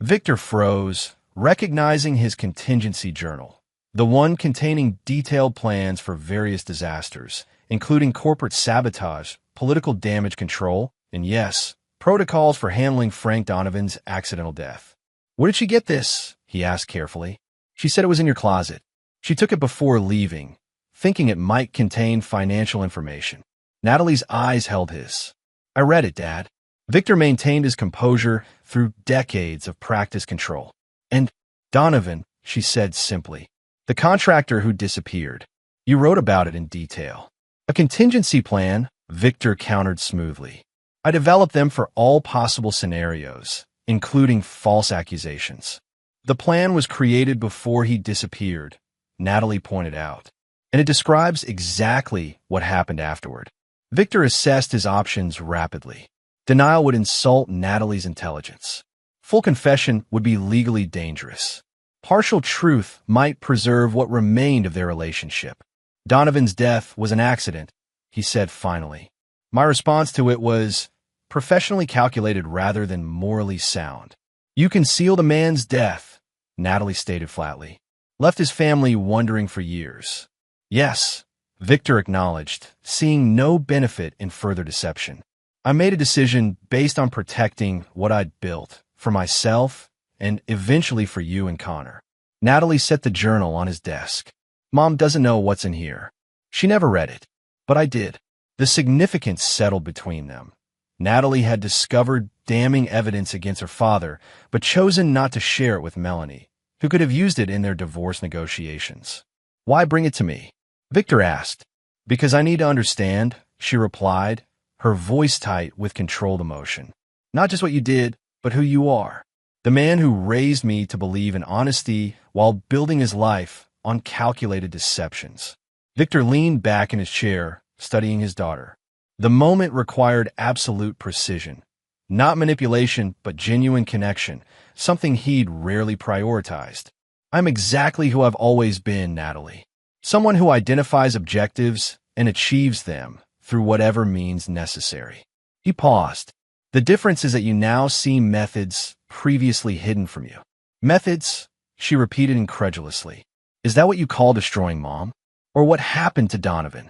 A: Victor froze, recognizing his contingency journal, the one containing detailed plans for various disasters, including corporate sabotage, political damage control, and yes, protocols for handling Frank Donovan's accidental death. "Where did she get this?" he asked carefully. "She said it was in your closet. She took it before leaving, thinking it might contain financial information." Natalie's eyes held his. "I read it, Dad." Victor maintained his composure through decades of practice control. "And Donovan," she said simply, "the contractor who disappeared. You wrote about it in detail." "A contingency plan," Victor countered smoothly. "I developed them for all possible scenarios, including false accusations." "The plan was created before he disappeared," Natalie pointed out, "and it describes exactly what happened afterward." Victor assessed his options rapidly. Denial would insult Natalie's intelligence. Full confession would be legally dangerous. Partial truth might preserve what remained of their relationship. "Donovan's death was an accident," he said finally. "My response to it was professionally calculated rather than morally sound." "You concealed a man's death," Natalie stated flatly. "Left his family wondering for years." "Yes," Victor acknowledged, seeing no benefit in further deception. "I made a decision based on protecting what I'd built, for myself and eventually for you and Connor." Natalie set the journal on his desk. "Mom doesn't know what's in here. She never read it, but I did." The significance settled between them. Natalie had discovered damning evidence against her father, but chosen not to share it with Melanie, who could have used it in their divorce negotiations. "Why bring it to me?" Victor asked. "Because I need to understand," she replied, her voice tight with controlled emotion. "Not just what you did, but who you are. The man who raised me to believe in honesty while building his life on calculated deceptions." Victor leaned back in his chair, studying his daughter. The moment required absolute precision. Not manipulation, but genuine connection, something he'd rarely prioritized. "I'm exactly who I've always been, Natalie. Someone who identifies objectives and achieves them, through whatever means necessary. He paused. The difference is that you now see methods previously hidden from you. Methods, she repeated incredulously. Is that what you call destroying Mom? Or what happened to Donovan?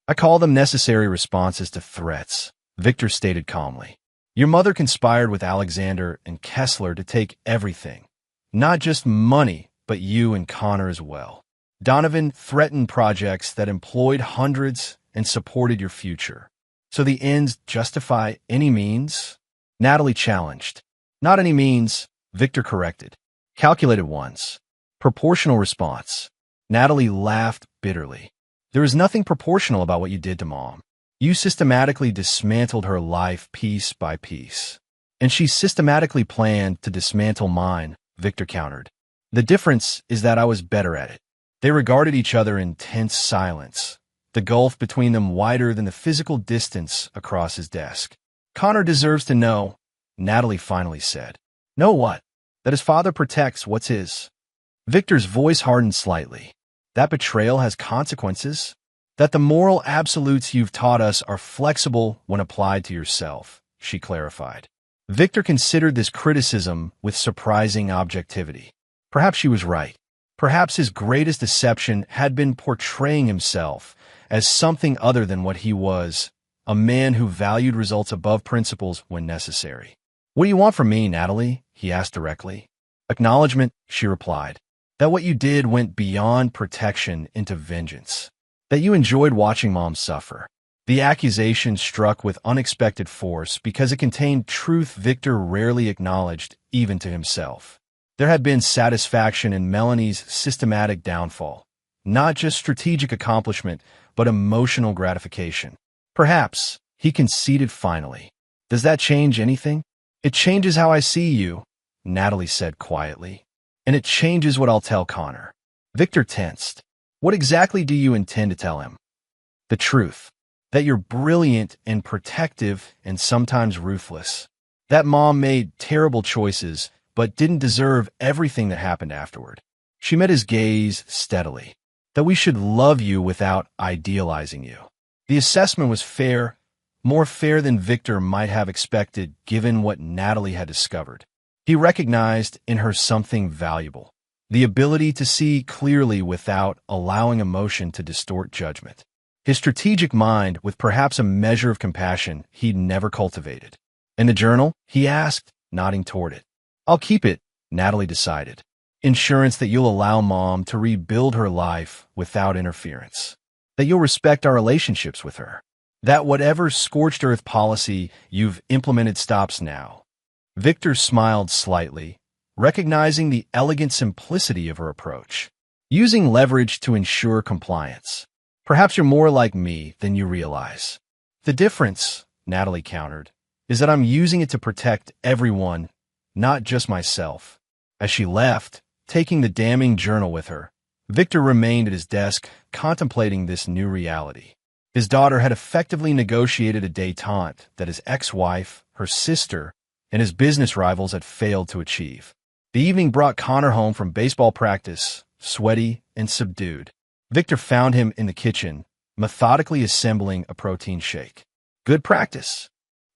A: I call them necessary responses to threats, Victor stated calmly. Your mother conspired with Alexander and Kessler to take everything. Not just money, but you and Connor as well. Donovan threatened projects that employed hundreds and supported your future. So the ends justify any means? Natalie challenged. Not any means, Victor corrected. Calculated ones. Proportional response. Natalie laughed bitterly. There is nothing proportional about what you did to Mom. You systematically dismantled her life piece by piece. And she systematically planned to dismantle mine, Victor countered. The difference is that I was better at it. They regarded each other in tense silence, the gulf between them wider than the physical distance across his desk. Connor deserves to know, Natalie finally said. Know what? That his father protects what's his. Victor's voice hardened slightly. That betrayal has consequences? That the moral absolutes you've taught us are flexible when applied to yourself, she clarified. Victor considered this criticism with surprising objectivity. Perhaps she was right. Perhaps his greatest deception had been portraying himself as something other than what he was, a man who valued results above principles when necessary. What do you want from me, Natalie? He asked directly. Acknowledgement, she replied. That what you did went beyond protection into vengeance. That you enjoyed watching Mom suffer. The accusation struck with unexpected force because it contained truth Victor rarely acknowledged, even to himself. There had been satisfaction in Melanie's systematic downfall. Not just strategic accomplishment, but emotional gratification. Perhaps, he conceded finally. Does that change anything? It changes how I see you, Natalie said quietly. And it changes what I'll tell Connor. Victor tensed. What exactly do you intend to tell him? The truth. That you're brilliant and protective and sometimes ruthless. That Mom made terrible choices, but didn't deserve everything that happened afterward. She met his gaze steadily. That we should love you without idealizing you. The assessment was fair, more fair than Victor might have expected given what Natalie had discovered. He recognized in her something valuable, the ability to see clearly without allowing emotion to distort judgment. His strategic mind with perhaps a measure of compassion he'd never cultivated. In the journal, he asked, nodding toward it. I'll keep it, Natalie decided. Insurance that you'll allow Mom to rebuild her life without interference. That you'll respect our relationships with her. That whatever scorched earth policy you've implemented stops now. Victor smiled slightly, recognizing the elegant simplicity of her approach. Using leverage to ensure compliance. Perhaps you're more like me than you realize. The difference, Natalie countered, is that I'm using it to protect everyone, not just myself. As she left, taking the damning journal with her, Victor remained at his desk, contemplating this new reality. His daughter had effectively negotiated a détente that his ex-wife, her sister, and his business rivals had failed to achieve. The evening brought Connor home from baseball practice, sweaty and subdued. Victor found him in the kitchen, methodically assembling a protein shake. Good practice?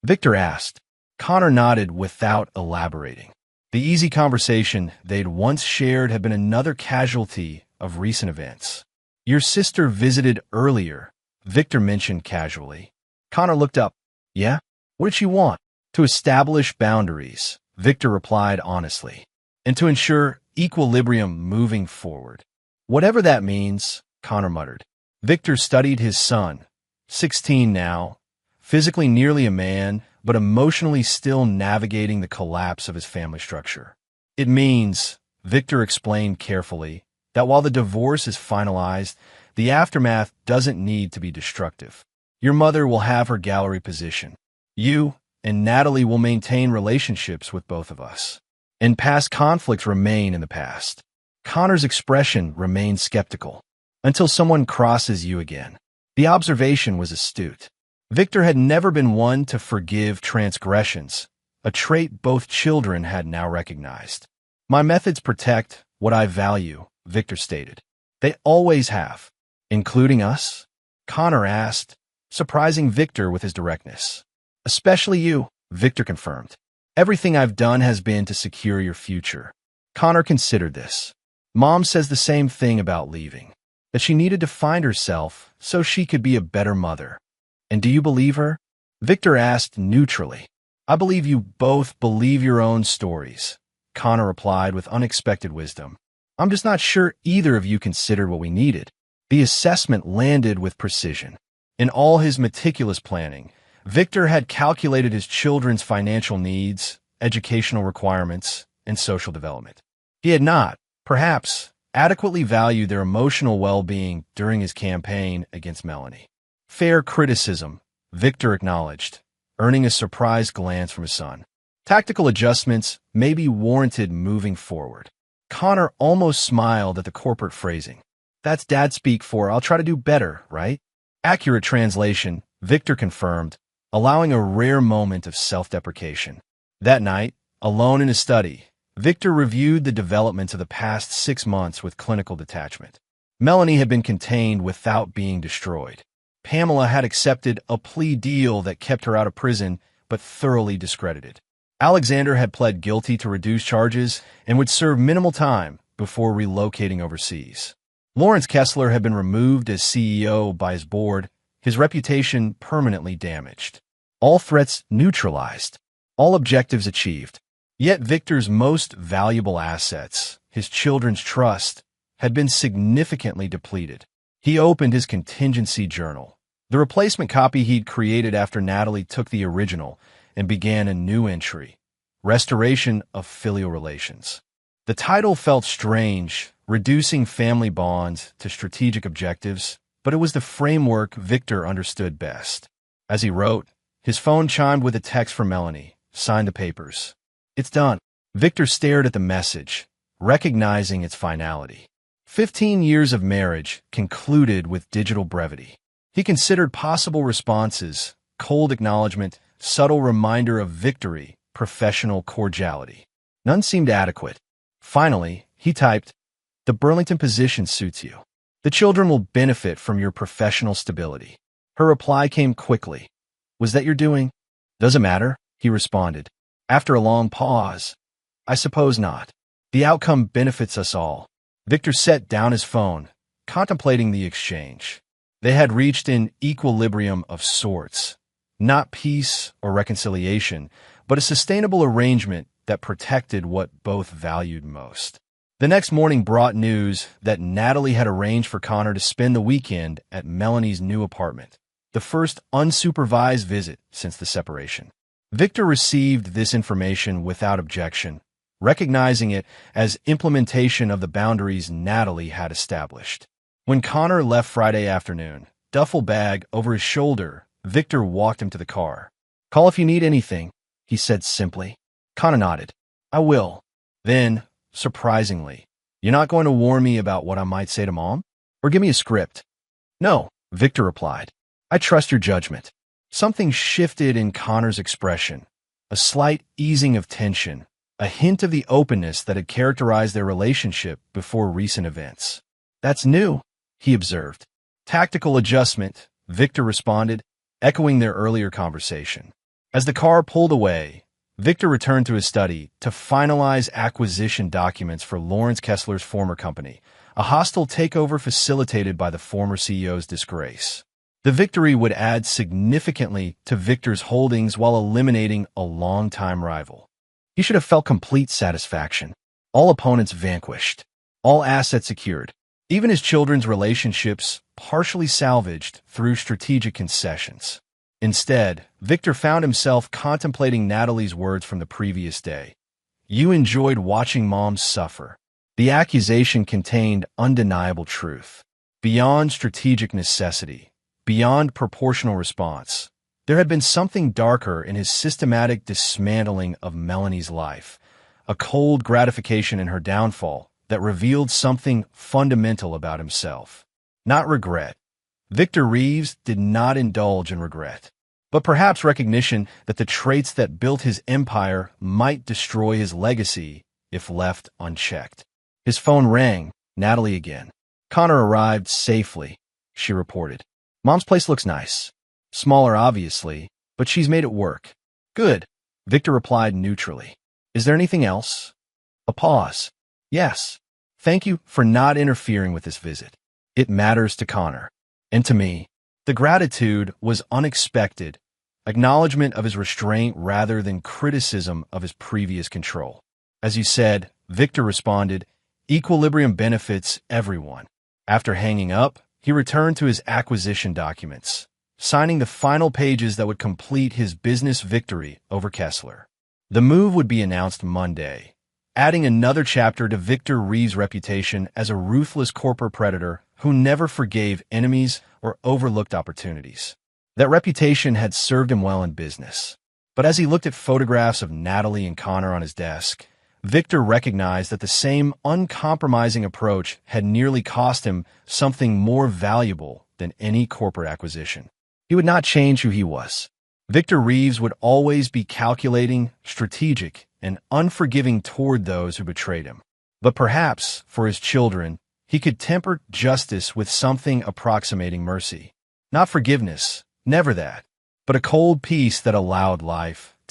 A: Victor asked. Connor nodded without elaborating. The easy conversation they'd once shared had been another casualty of recent events. Your sister visited earlier, Victor mentioned casually. Connor looked up. Yeah? What did she want? To establish boundaries, Victor replied honestly, and to ensure equilibrium moving forward. Whatever that means, Connor muttered. Victor studied his son, 16 now, physically nearly a man, but emotionally still navigating the collapse of his family structure. It means, Victor explained carefully, that while the divorce is finalized, the aftermath doesn't need to be destructive. Your mother will have her gallery position. You and Natalie will maintain relationships with both of us. And past conflicts remain in the past. Connor's expression remained skeptical. Until someone crosses you again. The observation was astute. Victor had never been one to forgive transgressions, a trait both children had now recognized. My methods protect what I value, Victor stated. They always have. Including us? Connor asked, surprising Victor with his directness. Especially you, Victor confirmed. Everything I've done has been to secure your future. Connor considered this. Mom says the same thing about leaving, that she needed to find herself so she could be a better mother. And do you believe her? Victor asked neutrally. I believe you both believe your own stories, Connor replied with unexpected wisdom. I'm just not sure either of you considered what we needed. The assessment landed with precision. In all his meticulous planning, Victor had calculated his children's financial needs, educational requirements, and social development. He had not, perhaps, adequately valued their emotional well-being during his campaign against Melanie. Fair criticism, Victor acknowledged, earning a surprised glance from his son. Tactical adjustments may be warranted moving forward. Connor almost smiled at the corporate phrasing. That's dad speak for I'll try to do better, right? Accurate translation, Victor confirmed, allowing a rare moment of self-deprecation. That night, alone in his study, Victor reviewed the developments of the past 6 months with clinical detachment. Melanie had been contained without being destroyed. Pamela had accepted a plea deal that kept her out of prison, but thoroughly discredited. Alexander had pled guilty to reduced charges and would serve minimal time before relocating overseas. Lawrence Kessler had been removed as CEO by his board, his reputation permanently damaged. All threats neutralized, all objectives achieved. Yet Victor's most valuable assets, his children's trust, had been significantly depleted. He opened his contingency journal, the replacement copy he'd created after Natalie took the original, and began a new entry, Restoration of Filial Relations. The title felt strange, reducing family bonds to strategic objectives, but it was the framework Victor understood best. As he wrote, his phone chimed with a text from Melanie. Sign the papers. It's done. Victor stared at the message, recognizing its finality. 15 years of marriage concluded with digital brevity. He considered possible responses, cold acknowledgement, subtle reminder of victory, professional cordiality. None seemed adequate. Finally, he typed, "The Burlington position suits you. The children will benefit from your professional stability." Her reply came quickly. "Was that your doing?" "Doesn't matter," he responded. After a long pause, "I suppose not. The outcome benefits us all." Victor set down his phone, contemplating the exchange. They had reached an equilibrium of sorts. Not peace or reconciliation, but a sustainable arrangement that protected what both valued most. The next morning brought news that Natalie had arranged for Connor to spend the weekend at Melanie's new apartment, the first unsupervised visit since the separation. Victor received this information without objection, recognizing it as implementation of the boundaries Natalie had established. When Connor left Friday afternoon, duffel bag over his shoulder, Victor walked him to the car. "Call if you need anything," he said simply. Connor nodded. "I will." Then, surprisingly, "You're not going to warn me about what I might say to Mom? Or give me a script?" "No," Victor replied. "I trust your judgment." Something shifted in Connor's expression, a slight easing of tension, a hint of the openness that had characterized their relationship before recent events. "That's new," he observed. "Tactical adjustment," Victor responded, echoing their earlier conversation. As the car pulled away, Victor returned to his study to finalize acquisition documents for Lawrence Kessler's former company, a hostile takeover facilitated by the former CEO's disgrace. The victory would add significantly to Victor's holdings while eliminating a longtime rival. He should have felt complete satisfaction. All opponents vanquished, all assets secured, even his children's relationships partially salvaged through strategic concessions. Instead, Victor found himself contemplating Natalie's words from the previous day. "You enjoyed watching Mom suffer." The accusation contained undeniable truth. Beyond strategic necessity, beyond proportional response, there had been something darker in his systematic dismantling of Melanie's life, a cold gratification in her downfall that revealed something fundamental about himself. Not regret. Victor Reeves did not indulge in regret, but perhaps recognition that the traits that built his empire might destroy his legacy if left unchecked. His phone rang. Natalie again. "Connor arrived safely," she reported. "Mom's place looks nice." Smaller, obviously, but she's made it work. Good, Victor replied neutrally. Is there anything else? A pause. Yes. Thank you for not interfering with this visit. It matters to Connor. And to me. The gratitude was unexpected, acknowledgement of his restraint rather than criticism of his previous control. As you said, Victor responded, equilibrium benefits everyone. After hanging up, he returned to his acquisition documents, signing the final pages that would complete his business victory over Kessler. The move would be announced Monday, adding another chapter to Victor Reeves' reputation as a ruthless corporate predator who never forgave enemies or overlooked opportunities. That reputation had served him well in business. But as he looked at photographs of Natalie and Connor on his desk, Victor recognized that the same uncompromising approach had nearly cost him something more valuable than any corporate acquisition. He would not change who he was. Victor Reeves would always be calculating, strategic, and unforgiving toward those who betrayed him. But perhaps, for his children, he could temper justice with something approximating mercy. Not forgiveness, never that, but a cold peace that allowed life